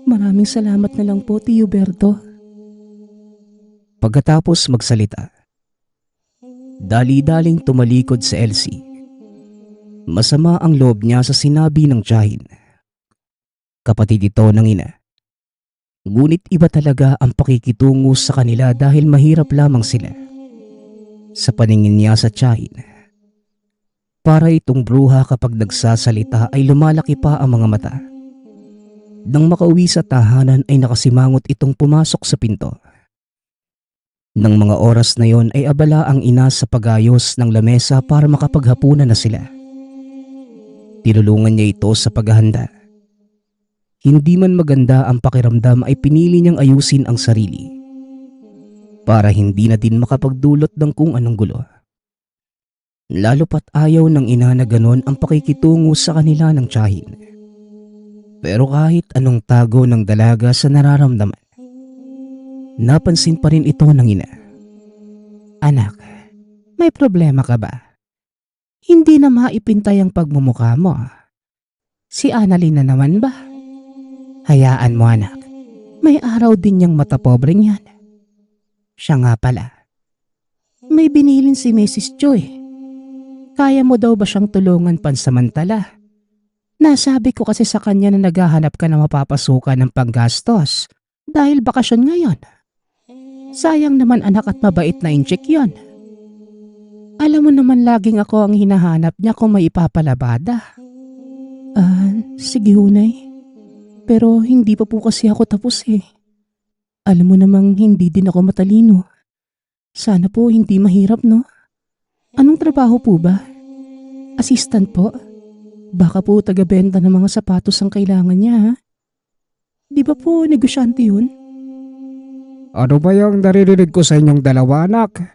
Maraming salamat na lang po Tio Berto. Pagkatapos magsalita, dali-daling tumalikod sa Elsie. Masama ang loob niya sa sinabi ng tiyahin. Kapatid ito ng ina. Ngunit iba talaga ang pakikitungo sa kanila dahil mahirap lamang sila. Sa paningin niya sa tiyahin, para itong bruha kapag nagsasalita ay lumalaki pa ang mga mata. Nang makauwi sa tahanan ay nakasimangot itong pumasok sa pinto. Nang mga oras na yon ay abala ang ina sa pagayos ng lamesa para makapaghapunan na sila. Tinulungan niya ito sa paghahanda. Hindi man maganda ang pakiramdam ay pinili niyang ayusin ang sarili para hindi na din makapagdulot ng kung anong gulo. Lalo pat ayaw ng ina na ganon ang pakikitungo sa kanila ng tiyahin. Pero kahit anong tago ng dalaga sa nararamdaman, napansin pa rin ito ng ina. Anak, may problema ka ba? Hindi na maipintay ang pagmumukha mo. Si Annalyn na naman ba? Hayaan mo anak, may araw din niyang mata pobreng yan. Siya nga pala, may binilin si Mrs. Joy. Kaya mo daw ba siyang tulungan pansamantala? Nasabi ko kasi sa kanya na naghahanap ka na mapapasukan ng panggastos dahil bakasyon ngayon. Sayang naman anak at mabait na incheck yon. Alam mo naman laging ako ang hinahanap niya kung may ipapalabada. Sige hunay. Pero hindi pa po kasi ako tapos eh. Alam mo namang hindi din ako matalino. Sana po hindi mahirap no? Anong trabaho po ba? Assistant po? Baka po taga-benta ng mga sapatos ang kailangan niya ha? Di ba po negosyante yun? Ano ba yung naririnig ko sa inyong dalawa anak?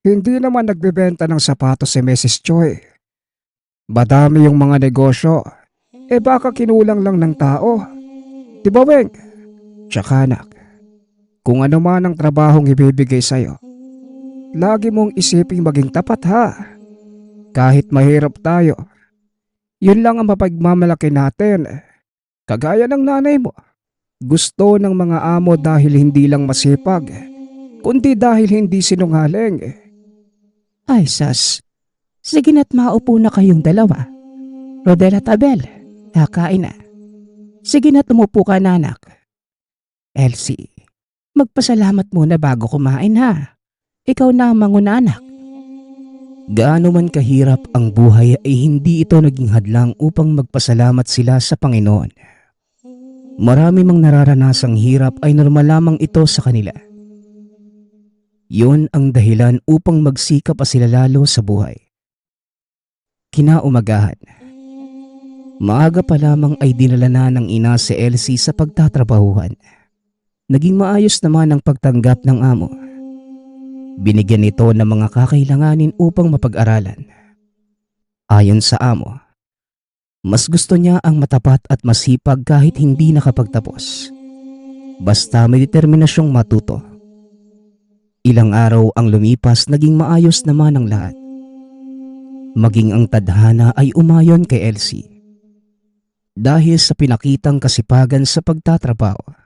Hindi naman nagbebenta ng sapatos si Mrs. Choi. Madami yung mga negosyo. Baka kinulang lang ng tao. Di ba Weng? Tsaka anak, kung ano man ang trabahong ibibigay sa'yo, lagi mong isiping maging tapat ha. Kahit mahirap tayo, yun lang ang mapagmamalaki natin. Kagaya ng nanay mo. Gusto ng mga amo dahil hindi lang masipag, kundi dahil hindi sinungaling. Ay sas, sige na't maupo na kayong dalawa. Rodel at Abel, kakain na. Sige na't umupo ka na anak. Elsie, magpasalamat muna bago kumain ha. Ikaw na ang manguna anak. Gaano man kahirap ang buhay ay hindi ito naging hadlang upang magpasalamat sila sa Panginoon. Marami mang nararanasang hirap ay normal lamang ito sa kanila. Yun ang dahilan upang magsikap pa sila lalo sa buhay. Kinaumagahan, maaga pa lamang ay dinala na ng ina si Elsie sa pagtatrabahuhan. Naging maayos naman ang pagtanggap ng amo. Binigyan ito ng mga kakailanganin upang mapag-aralan. Ayon sa amo, mas gusto niya ang matapat at masipag kahit hindi nakapagtapos. Basta may determinasyong matuto. Ilang araw ang lumipas, naging maayos naman ang lahat. Maging ang tadhana ay umayon kay Elsie. Dahil sa pinakitang kasipagan sa pagtatrabaho.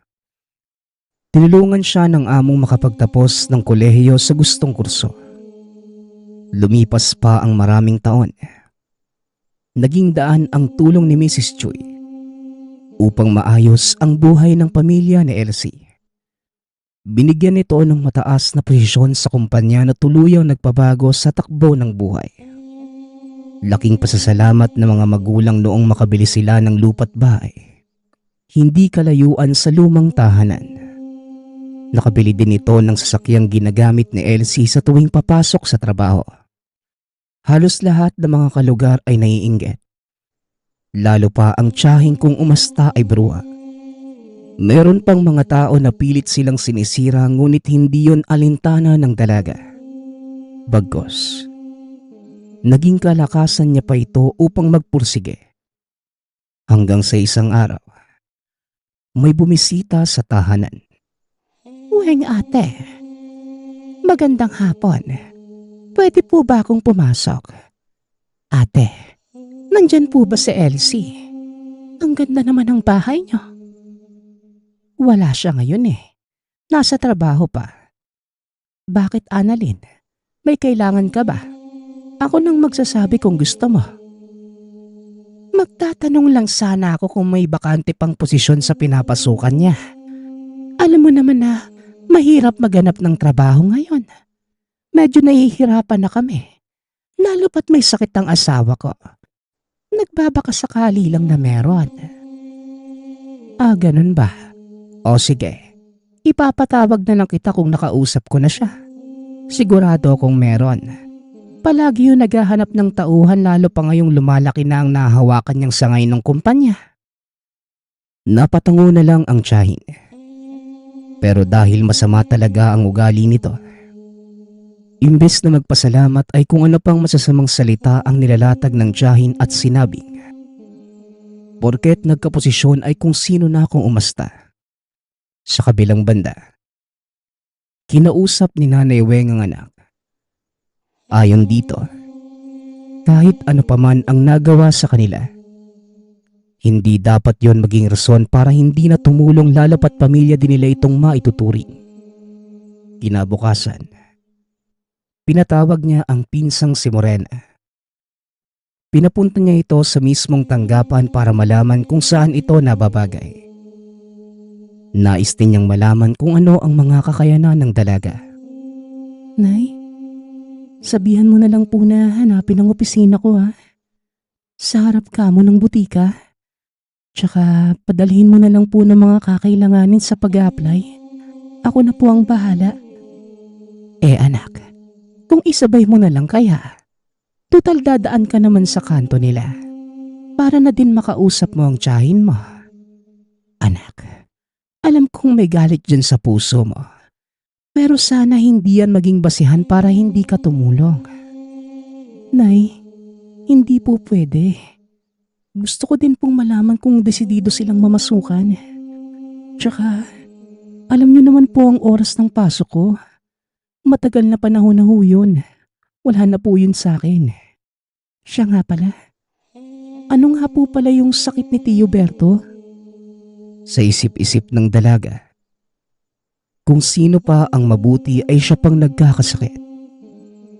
Tinulungan siya ng among makapagtapos ng kolehiyo sa gustong kurso. Lumipas pa ang maraming taon. Naging daan ang tulong ni Mrs. Choi upang maayos ang buhay ng pamilya ni Elsie. Binigyan nito ng mataas na posisyon sa kumpanya na tuluyang nagpabago sa takbo ng buhay. Laking pasasalamat ng mga magulang noong makabili sila ng lupa't bahay. Hindi kalayuan sa lumang tahanan. Nakabili din ito ng sasakyang ginagamit ni Elsie sa tuwing papasok sa trabaho. Halos lahat ng mga kalugar ay naiinggit. Lalo pa ang tiyahing kung umasta ay bruha. Meron pang mga tao na pilit silang sinisira ngunit hindi yon alintana ng dalaga. Bagkus, naging kalakasan niya pa ito upang magpursige. Hanggang sa isang araw, may bumisita sa tahanan. Uweng ate, magandang hapon. Pwede po ba akong pumasok? Ate, nandyan po ba si Elsie? Ang ganda naman ng bahay niyo. Wala siya ngayon eh. Nasa trabaho pa. Bakit, Annalyn? May kailangan ka ba? Ako nang magsasabi kung gusto mo. Magtatanong lang sana ako kung may bakante pang posisyon sa pinapasukan niya. Alam mo naman na mahirap maghanap ng trabaho ngayon. Medyo nahihirapan na kami. Lalo pat may sakit ang asawa ko. Nagbabaka sakali lang na meron. Ganun ba? O sige, ipapatawag na lang kita kung nakausap ko na siya. Sigurado akong meron. Palagi yung naghahanap ng tauhan lalo pa ngayong lumalaki na ang nahahawakan niyang sangay ng kumpanya. Napatango na lang ang tiyahin. Pero dahil masama talaga ang ugali nito, imbes na magpasalamat ay kung ano pang masasamang salita ang nilalatag ng tiyahin at sinabing, porket nagkaposisyon ay kung sino na akong umasta. Sa kabilang banda, kinausap ni Nanay Weng ang anak. Ayon dito, kahit ano paman ang nagawa sa kanila, hindi dapat yon maging rason para hindi na tumulong lalo pat pamilya din nila itong maituturing. Kinabukasan, pinatawag niya ang pinsang si Morena. Pinapunta niya ito sa mismong tanggapan para malaman kung saan ito nababagay. Nais din niyang malaman kung ano ang mga kakayanan ng dalaga. Nay, sabihan mo na lang po na hanapin ang opisina ko ha. Sa harap ka mo ng butika. Tsaka padalhin mo na lang po ng mga kakailanganin sa pag-a-apply. Ako na po ang bahala. Anak, kung isabay mo na lang kaya, total dadaan ka naman sa kanto nila. Para na din makausap mo ang tiyahin mo. Anak, alam kong may galit dyan sa puso mo. Pero sana hindi yan maging basihan para hindi ka tumulong. Nay, hindi po pwede. Gusto ko din pong malaman kung desidido silang mamasukan. Tsaka, alam niyo naman po ang oras ng pasok ko. Matagal na panahon na ho yun. Wala na po yun sa akin. Siya nga pala. Ano nga po pala yung sakit ni Tio Berto? Sa isip-isip ng dalaga, kung sino pa ang mabuti ay siya pang nagkakasakit.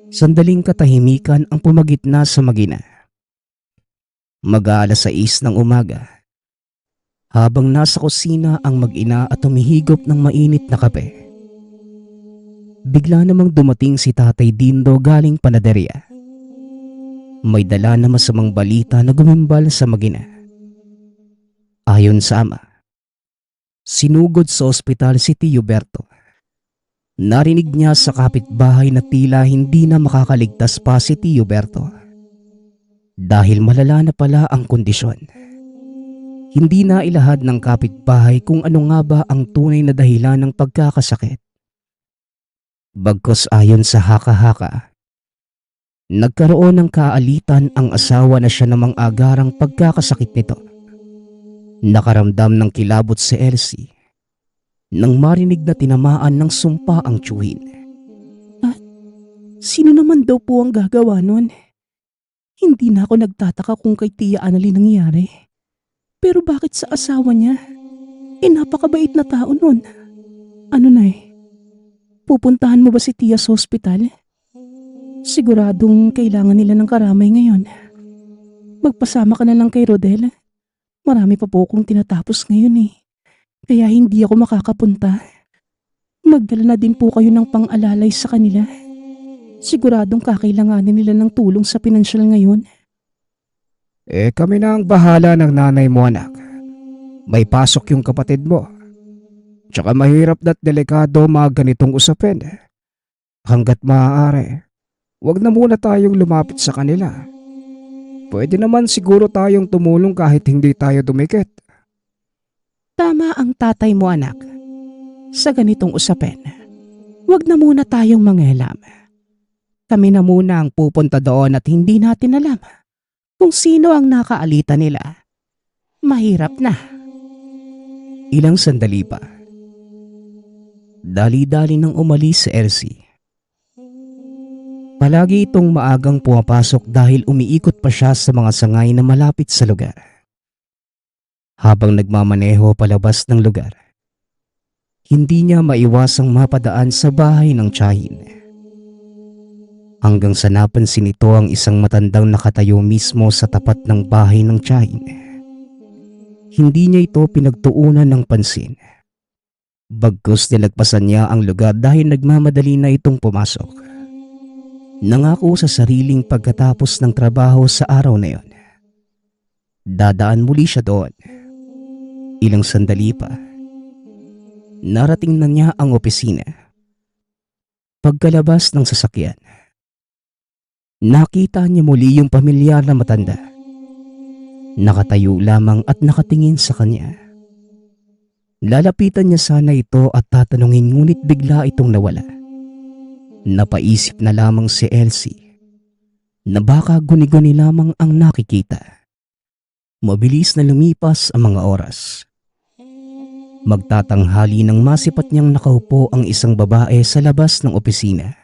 Sandaling katahimikan ang pumagitna sa magina. Mag-aalas 6 ng umaga, habang nasa kusina ang mag-ina at humihigop ng mainit na kape. Bigla namang dumating si Tatay Dindo galing panaderya. May dala na masamang balita na gumimbal sa magina. Ayon sa ama, sinugod sa ospital si Tio Berto. Narinig niya sa kapitbahay na tila hindi na makakaligtas pa si Tio Berto. Dahil malala na pala ang kondisyon. Hindi na ilahad ng kapitbahay kung ano nga ba ang tunay na dahilan ng pagkakasakit. Bagkus ayon sa haka-haka, nagkaroon ng kaalitan ang asawa na siya namang agarang pagkakasakit nito. Nakaramdam ng kilabot si Elsie nang marinig na tinamaan ng sumpa ang tiyuhin. Sino naman daw po ang gagawa nun? Hindi na ako nagtataka kung kay Tia Annalyn nangyari. Pero bakit sa asawa niya? Napakabait na tao nun. Ano na pupuntahan mo ba si Tia sa ospital? Siguradong kailangan nila ng karamay ngayon. Magpasama ka na lang kay Rodel. Marami pa po akong tinatapos ngayon Kaya hindi ako makakapunta. Magdala na din po kayo ng pang-alalay sa kanila. Siguradong kakailanganin nila ng tulong sa pinansyal ngayon. Kami na ang bahala ng nanay mo, anak. May pasok yung kapatid mo. Tsaka mahirap na't delikado mga ganitong usapin. Hanggat maaari, wag na muna tayong lumapit sa kanila. Pwede naman siguro tayong tumulong kahit hindi tayo dumikit. Tama ang tatay mo, anak. Sa ganitong usapin, wag na muna tayong manghialam. Kami na muna ang pupunta doon at hindi natin alam kung sino ang nakaalita nila. Mahirap na. Ilang sandali pa. Dali-dali nang umalis si Elsie. Palagi itong maagang pumapasok dahil umiikot pa siya sa mga sangay na malapit sa lugar. Habang nagmamaneho palabas ng lugar, hindi niya maiwasang mapadaan sa bahay ng tiyahin. Hanggang sa napansin nito ang isang matandang nakatayo mismo sa tapat ng bahay ng tiyahin. Hindi niya ito pinagtuunan ng pansin. Bagkus nilagpasan niya ang lugar dahil nagmamadali na itong pumasok. Nangako sa sariling pagkatapos ng trabaho sa araw na yon, dadaan muli siya doon. Ilang sandali pa, narating na niya ang opisina. Pagkalabas ng sasakyan, nakita niya muli yung pamilyar na matanda. Nakatayo lamang at nakatingin sa kanya. Lalapitan niya sana ito at tatanungin ngunit bigla itong nawala. Napaisip na lamang si Elsie na baka guni-guni lamang ang nakikita. Mabilis na lumipas ang mga oras. Magtatanghali nang masipat niyang nakaupo ang isang babae sa labas ng opisina.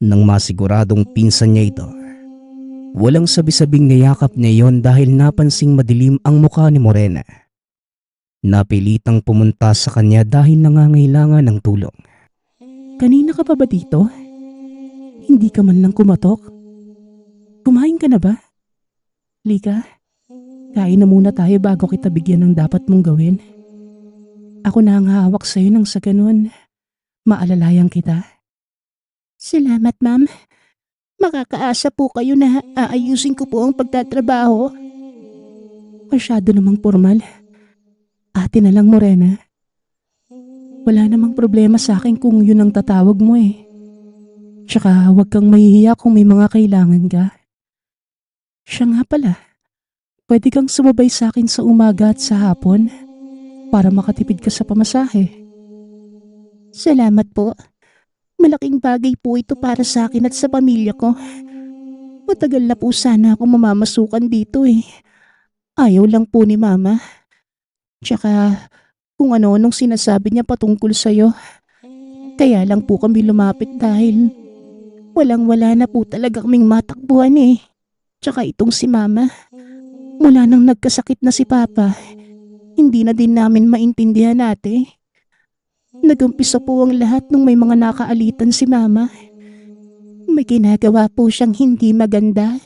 Nang masiguradong pinsan niya ito, walang sabi-sabing niyakap niya yon dahil napansing madilim ang mukha ni Morena. Napilitang pumunta sa kanya dahil nangangailangan ng tulong. Kanina ka pa ba dito? Hindi ka man lang kumatok? Kumain ka na ba? Lika, kain na muna tayo bago kita bigyan ng dapat mong gawin. Ako na ang hahawak sa'yo nang sa ganun. Maalalayan kita. Salamat, ma'am. Makakaasa po kayo na aayusin ko po ang pagtatrabaho. Masyado namang formal. Ate na lang, Morena. Wala namang problema sa akin kung yun ang tatawag mo eh. Tsaka huwag kang mahihiya kung may mga kailangan ka. Siya nga pala, pwede kang sumabay sa akin sa umaga at sa hapon para makatipid ka sa pamasahe. Salamat po. Malaking bagay po ito para sa akin at sa pamilya ko. Matagal na po sana ako mamamasukan dito eh. Ayaw lang po ni Mama. Tsaka kung ano-anong sinasabi niya patungkol sa'yo. Kaya lang po kami lumapit dahil walang-wala na po talaga kaming matakbuhan eh. Tsaka itong si Mama, mula nang nagkasakit na si Papa, hindi na din namin maintindihan ate. Nagumpisa po ang lahat nung may mga nakaalitan si Mama. May ginagawa po siyang hindi maganda,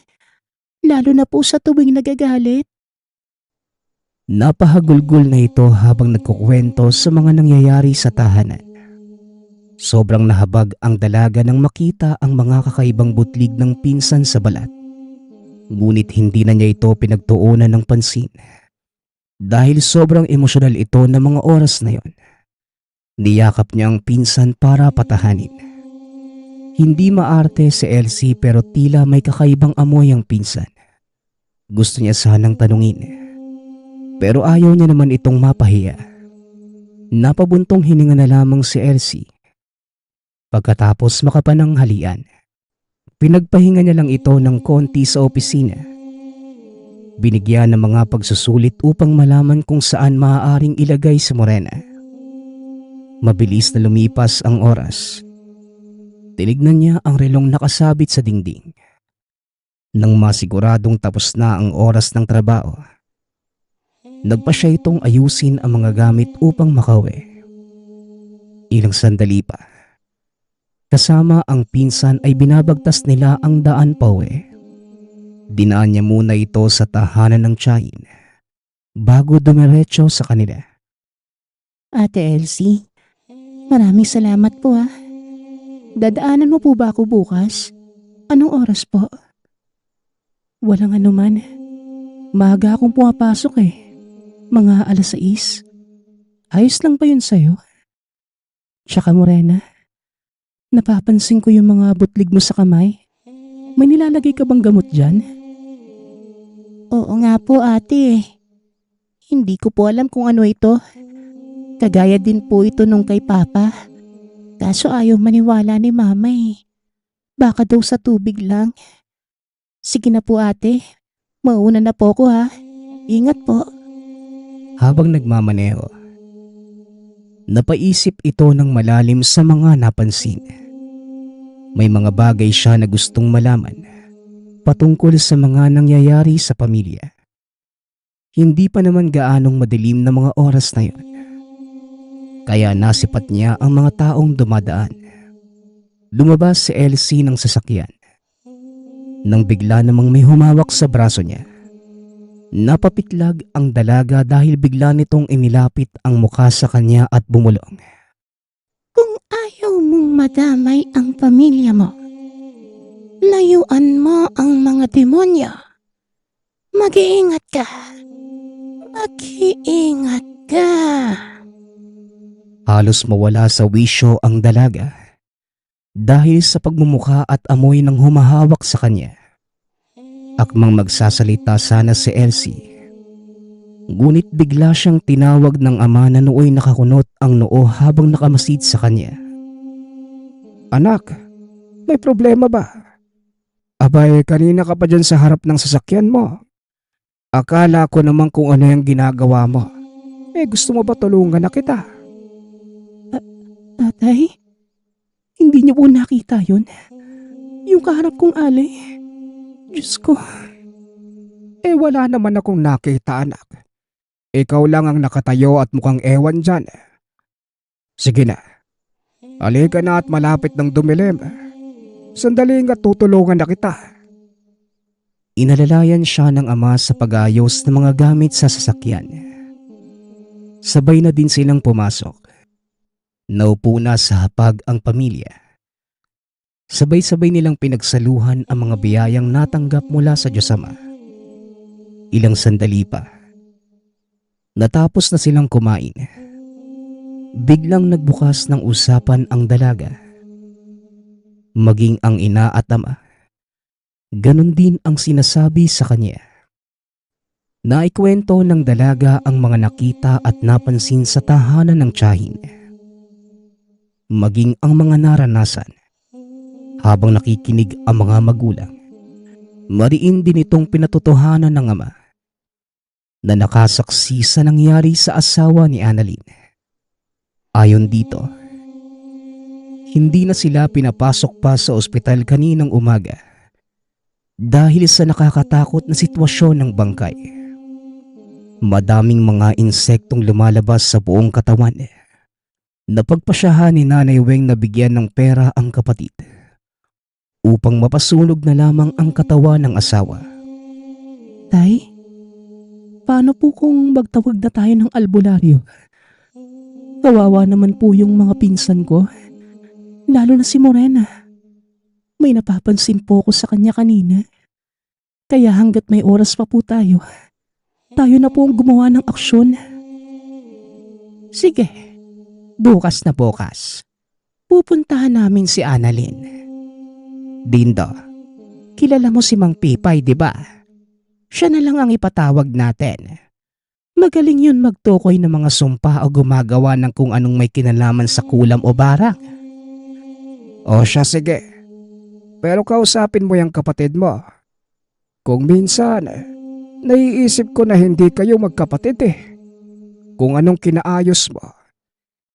lalo na po sa tuwing nagagalit. Napahagulgol na ito habang nagkukwento sa mga nangyayari sa tahanan. Sobrang nahabag ang dalaga nang makita ang mga kakaibang butlig ng pinsan sa balat. Ngunit hindi na niya ito pinagtuunan ng pansin. Dahil sobrang emosyonal ito ng mga oras na yon. Niyakap niya ang pinsan para patahanin. Hindi maarte si Elsie pero tila may kakaibang amoy ang pinsan. Gusto niya sanang tanungin. Pero ayaw niya naman itong mapahiya. Napabuntong hininga na lamang si Elsie. Pagkatapos makapananghalian, pinagpahinga niya lang ito ng konti sa opisina. Binigyan ng mga pagsusulit upang malaman kung saan maaaring ilagay si Morena. Mabilis na lumipas ang oras. Tinignan niya ang relong nakasabit sa dingding. Nang masiguradong tapos na ang oras ng trabaho, nagpa siya itong ayusin ang mga gamit upang makauwi. Ilang sandali pa, kasama ang pinsan ay binabagtas nila ang daan pauwi. Dinaan niya muna ito sa tahanan ng tiyahin bago dumiretso sa kanila. Ate Elsie, maraming salamat po ha. Dadaanan mo po ba ako bukas? Anong oras po? Walang anuman. Maaga akong pumapasok eh. Mga 6:00. Ayos lang ba yun sa'yo? Tsaka Morena, napapansin ko yung mga butlig mo sa kamay. May nilalagay ka bang gamot dyan? Oo nga po ate. Hindi ko po alam kung ano ito. Kagaya din po ito nung kay Papa. Kaso ayaw maniwala ni Mama eh. Baka daw sa tubig lang. Sige na po ate. Mauna na po ko ha. Ingat po. Habang nagmamaneho, napaisip ito ng malalim sa mga napansin. May mga bagay siya na gustong malaman patungkol sa mga nangyayari sa pamilya. Hindi pa naman gaanong madilim na mga oras na yon. Kaya nasipat niya ang mga taong dumadaan. Lumabas si Elsie ng sasakyan. Nang bigla namang may humawak sa braso niya. Napapitlag ang dalaga dahil bigla nitong inilapit ang mukha sa kanya at bumulong. Kung ayaw mong madamay ang pamilya mo, layuan mo ang mga demonyo. Mag-iingat ka. Mag-iingat ka. Halos mawala sa wisyo ang dalaga dahil sa pagmumukha at amoy ng humahawak sa kanya. Akmang magsasalita sana si Elsie. Ngunit bigla siyang tinawag ng ama na nooy nakakunot ang noo habang nakamasid sa kanya. Anak, may problema ba? Abay, kanina ka pa dyan sa harap ng sasakyan mo. Akala ko naman kung ano yung ginagawa mo. Gusto mo ba tulungan na kita? Tatay, hindi niyo po nakita yun? Yung kaharap kong alay. Diyos ko. Wala naman akong nakita, anak. Ikaw lang ang nakatayo at mukhang ewan dyan. Sige na. Halika na at malapit ng dumilim. Sandali nga tutulungan na kita. Inalalayan siya ng ama sa pag-ayos ng mga gamit sa sasakyan. Sabay na din silang pumasok. Naupo na sa hapag ang pamilya. Sabay-sabay nilang pinagsaluhan ang mga biyayang natanggap mula sa Diyos Ama. Ilang sandali pa. Natapos na silang kumain. Biglang nagbukas ng usapan ang dalaga. Maging ang ina at ama. Ganon din ang sinasabi sa kanya. Naikwento ng dalaga ang mga nakita at napansin sa tahanan ng tiyahin. Maging ang mga naranasan. Habang nakikinig ang mga magulang, mariin din itong pinatotohanan ng ama na nakasaksi sa nangyari sa asawa ni Annalyn. Ayon dito, hindi na sila pinapasok pa sa ospital kaninang umaga dahil sa nakakatakot na sitwasyon ng bangkay. Madaming mga insektong lumalabas sa buong katawan. Napagpasyahan ni Nanay Weng na bigyan ng pera ang kapatid upang mapasunog na lamang ang katawan ng asawa. Tay, paano po kung magtawag na tayo ng albularyo? Kawawa naman po yung mga pinsan ko, lalo na si Morena. May napapansin po ko sa kanya kanina. Kaya hanggat may oras pa po tayo na po ang gumawa ng aksyon. Sige, bukas na bukas. Pupuntahan namin si Annalyn. Dindo, Kilala mo si Mang Pipay, di ba? Siya na lang ang ipatawag natin. Magaling yun magtukoy ng mga sumpa o gumagawa ng kung anong may kinalaman sa kulam o barang. O siya, sige. Pero kausapin mo yung kapatid mo. Kung minsan, naiisip ko na hindi kayo magkapatid eh. Kung anong kinaayos mo,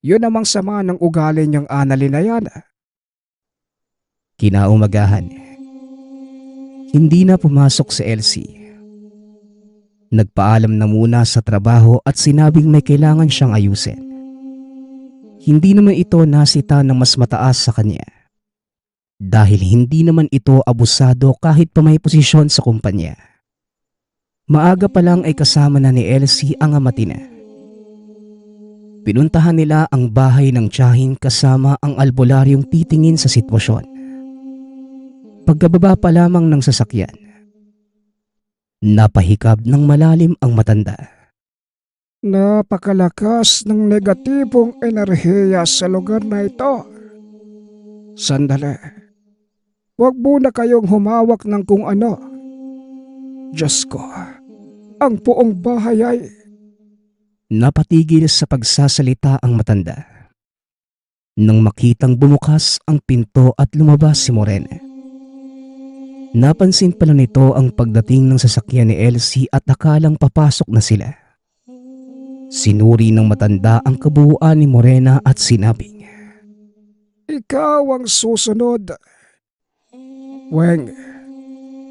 yun namang sama ng ugali niyang Annalyn na yan. kinaumagahan. Hindi na pumasok si Elsie. Nagpaalam na muna sa trabaho at sinabing may kailangan siyang ayusin. Hindi naman ito nasita ng mas mataas sa kanya. Dahil hindi naman ito abusado kahit pa may posisyon sa kumpanya. Maaga pa lang ay kasama na ni Elsie ang amatina. Pinuntahan nila ang bahay ng tiyahin kasama ang albularyong titingin sa sitwasyon. Pagkababa pa lamang ng sasakyan, Napahikab ng malalim ang matanda. Napakalakas ng negatibong enerhiya sa lugar na ito. Sandali. Huwag muna kayong humawak ng kung ano. Diyos ko, ang buong bahay ay... Napatigil sa pagsasalita ang matanda. Nang makitang bumukas ang pinto at lumabas si Morena. Napansin pala nito ang pagdating ng sasakyan ni Elsie at akalang papasok na sila. Sinuri ng matanda ang kabuuan ni Morena at sinabing, Ikaw ang susunod. Weng,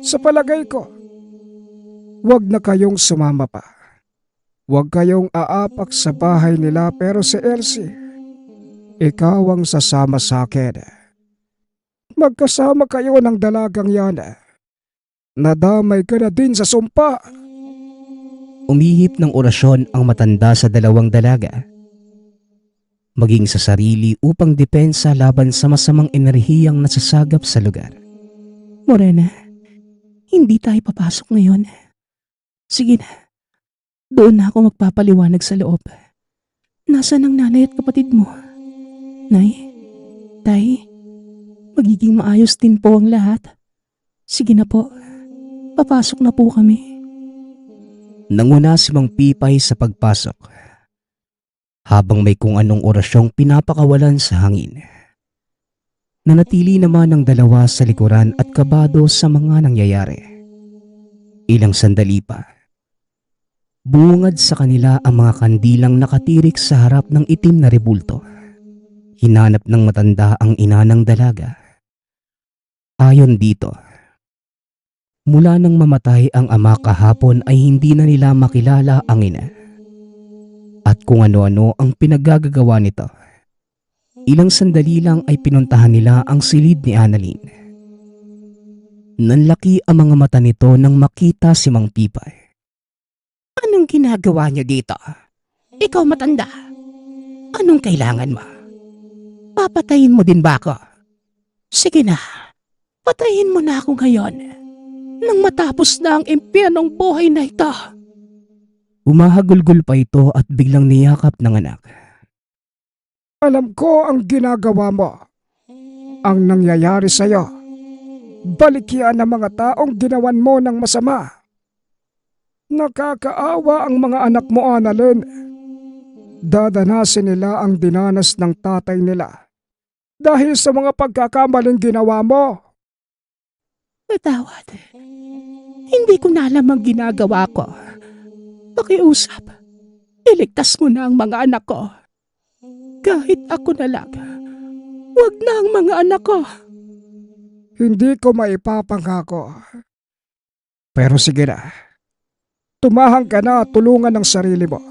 sa palagay ko, huwag na kayong sumama pa. Huwag kayong aapak sa bahay nila pero si Elsie, ikaw ang sasama sa akin. Magkasama kayo ng dalagang yan. Nadamay ka na din sa sumpa. umihip ng orasyon ang matanda sa dalawang dalaga. Maging sa sarili upang depensa laban sa masamang enerhiyang nasasagap sa lugar. Morena, hindi tayo papasok ngayon. Sige na, doon na ako magpapaliwanag sa loob. Nasaan ang nanay at kapatid mo? Nay, tay, magiging maayos din po ang lahat. Sige na po, papasok na po kami. Nanguna si Mang Pipay sa pagpasok. Habang may kung anong orasyong pinapakawalan sa hangin. Nanatili naman ang dalawa sa likuran at kabado sa mga nangyayari. Ilang sandali pa. Bungad sa kanila ang mga kandilang nakatirik sa harap ng itim na rebulto. Hinanap ng matanda ang ina ng dalaga. Ayon dito, mula nang mamatay ang ama kahapon ay hindi na nila makilala ang ina. At kung ano-ano ang pinaggagawa nito. Ilang sandali lang ay pinuntahan nila ang silid ni Annalyn. Nanlaki ang mga mata nito nang makita si Mang Pipay. Anong ginagawa niyo dito? Ikaw matanda, anong kailangan mo? Papatayin mo din ba ako? Sige na, patayin mo na ako ngayon. Nang matapos na ang impyernong buhay na ito. Umahagulgol pa ito at biglang niyakap ng anak. Alam ko ang ginagawa mo. Ang nangyayari sa'yo. Balikyan ang mga taong ginawan mo ng masama. Nakakaawa ang mga anak mo, Annalyn. Dadanasin nila ang dinanas ng tatay nila. Dahil sa mga pagkakamaling ginawa mo. Patawad. Hindi ko na alam ang ginagawa ko. Pakiusap. Iligtas mo na ang mga anak ko. Kahit ako na lang. Huwag na ang mga anak ko. Hindi ko maipapangako. Pero sige na. Tumahang ka na at tulungan ang sarili mo.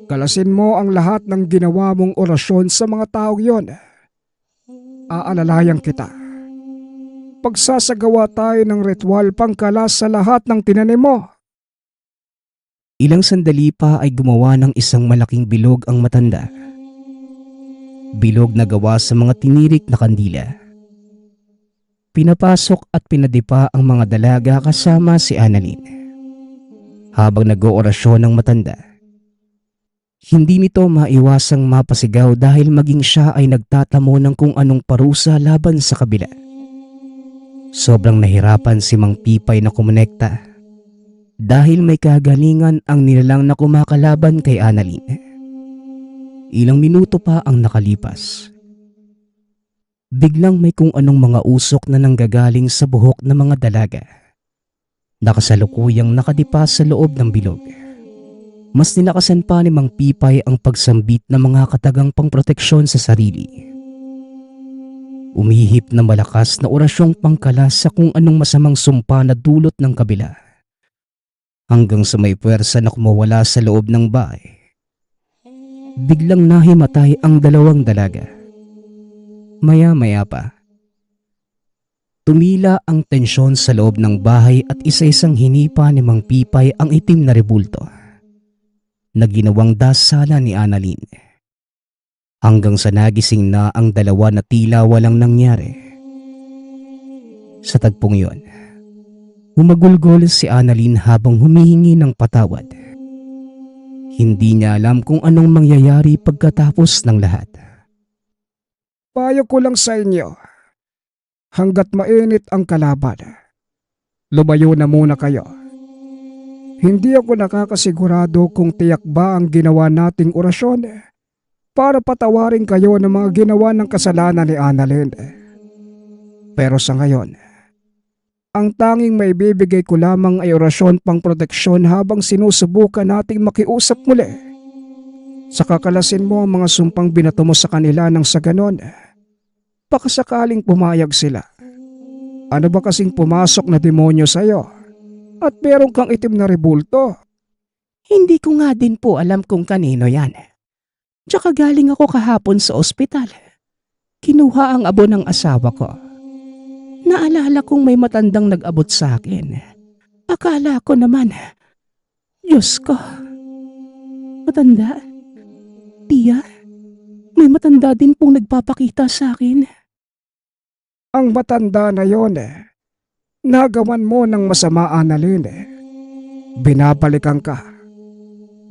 Kalasin mo ang lahat ng ginawa mong orasyon sa mga taong yon. Aalalayan kita. Pagsasagawa tayo ng ritual pangkalas sa lahat ng tinanim mo. Ilang sandali pa ay gumawa ng isang malaking bilog ang matanda. Bilog na gawa sa mga tinirik na kandila. Pinapasok at pinadipa ang mga dalaga kasama si Annalyn. Habang nag-oorasyon ng matanda. Hindi nito maiwasang mapasigaw dahil maging siya ay nagtatamo ng kung anong parusa laban sa kabila. Sobrang nahirapan si Mang Pipay na kumonekta. Dahil may kagalingan ang nilalang na kumakalaban kay Annalyn. Ilang minuto pa ang nakalipas. Biglang may kung anong mga usok na nanggagaling sa buhok ng mga dalaga. Nakasalukuyang nakadipa sa loob ng bilog. Mas nilakasan pa ni Mang Pipay ang pagsambit ng mga katagang pangproteksyon sa sarili. Umihip na malakas na orasyong pangkalas sa kung anong masamang sumpa na dulot ng kabila. Hanggang sa may puwersa na kumawala sa loob ng bahay. Biglang nahimatay ang dalawang dalaga. Maya-maya pa. Tumila ang tensyon sa loob ng bahay at isa-isang hinipa ni Mang Pipay ang itim na rebulto na ginawang dasala ni Annalyn. Hanggang sa nagising na ang dalawa na tila walang nangyari. Sa tagpong yon, Humagulgol si Annalyn habang humihingi ng patawad. Hindi niya alam kung anong mangyayari pagkatapos ng lahat. Payo ko lang sa inyo, hanggat mainit ang kalaban, lumayo na muna kayo. Hindi ako nakakasigurado kung tiyak ba ang ginawa nating orasyon para patawarin kayo ng mga ginawa ng kasalanan ni Annalyn. Pero sa ngayon, ang tanging maibibigay ko lamang ay orasyon pang proteksyon habang sinusubukan nating makiusap muli. Sa kakalasin mo ang mga sumpang binato mo sa kanila nang sa ganon, baka sakaling pumayag sila. Ano ba kasing pumasok na demonyo sa'yo? At meron kang itim na rebulto. Hindi ko nga din po alam kung kanino yan. Tsaka galing ako kahapon sa ospital. Kinuha ang abo ng asawa ko. Naalala kong may matandang nag-abot sa akin. Akala ko naman, Diyos ko, matanda? Tia, may matanda din pong nagpapakita sa akin. Ang matanda na yon, nagawan mo ng masama, Annalyn. Binabalikan ka.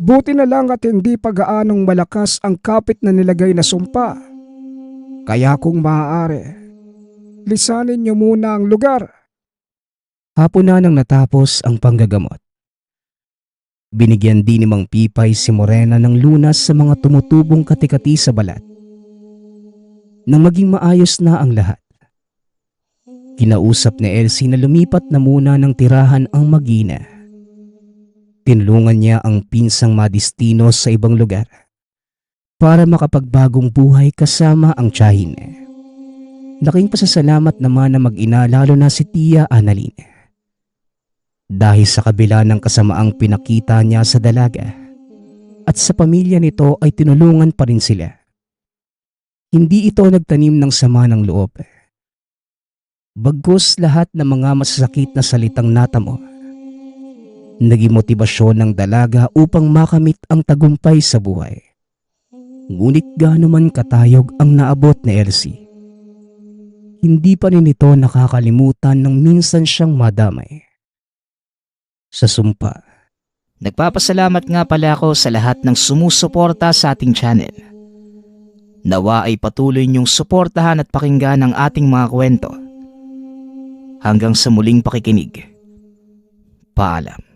Buti na lang at hindi pa gaanong malakas ang kapit na nilagay na sumpa. Kaya kung maaari, lisanin niyo muna ang lugar. Hapon na nang natapos ang panggagamot. Binigyan din ni Mang Pipay si Morena ng lunas sa mga tumutubong katikati sa balat. Nang maging maayos na ang lahat, kinausap ni Elsie na lumipat na muna ng tirahan ang mag-ina. Tinulungan niya ang pinsang madistino sa ibang lugar para makapagbagong buhay kasama ang tiyahin. Laking pasasalamat naman na mag-ina lalo na si Tia Annalyn. Dahil sa kabila ng kasamaang pinakita niya sa dalaga at sa pamilya nito ay tinulungan pa rin sila. Hindi ito nagtanim ng sama ng loob. Bagkus lahat ng mga masasakit na salitang natamo, naging motibasyon ng dalaga upang makamit ang tagumpay sa buhay. Ngunit gaano man katayog ang naabot ni Elsie, hindi pa rin ito nakakalimutan ng minsan siyang madamay sa sumpa. Nagpapasalamat nga pala ako sa lahat ng sumusuporta sa ating channel. Nawa ay patuloy niyong suportahan at pakinggan ang ating mga kwento. Hanggang sa muling pakikinig. Paalam.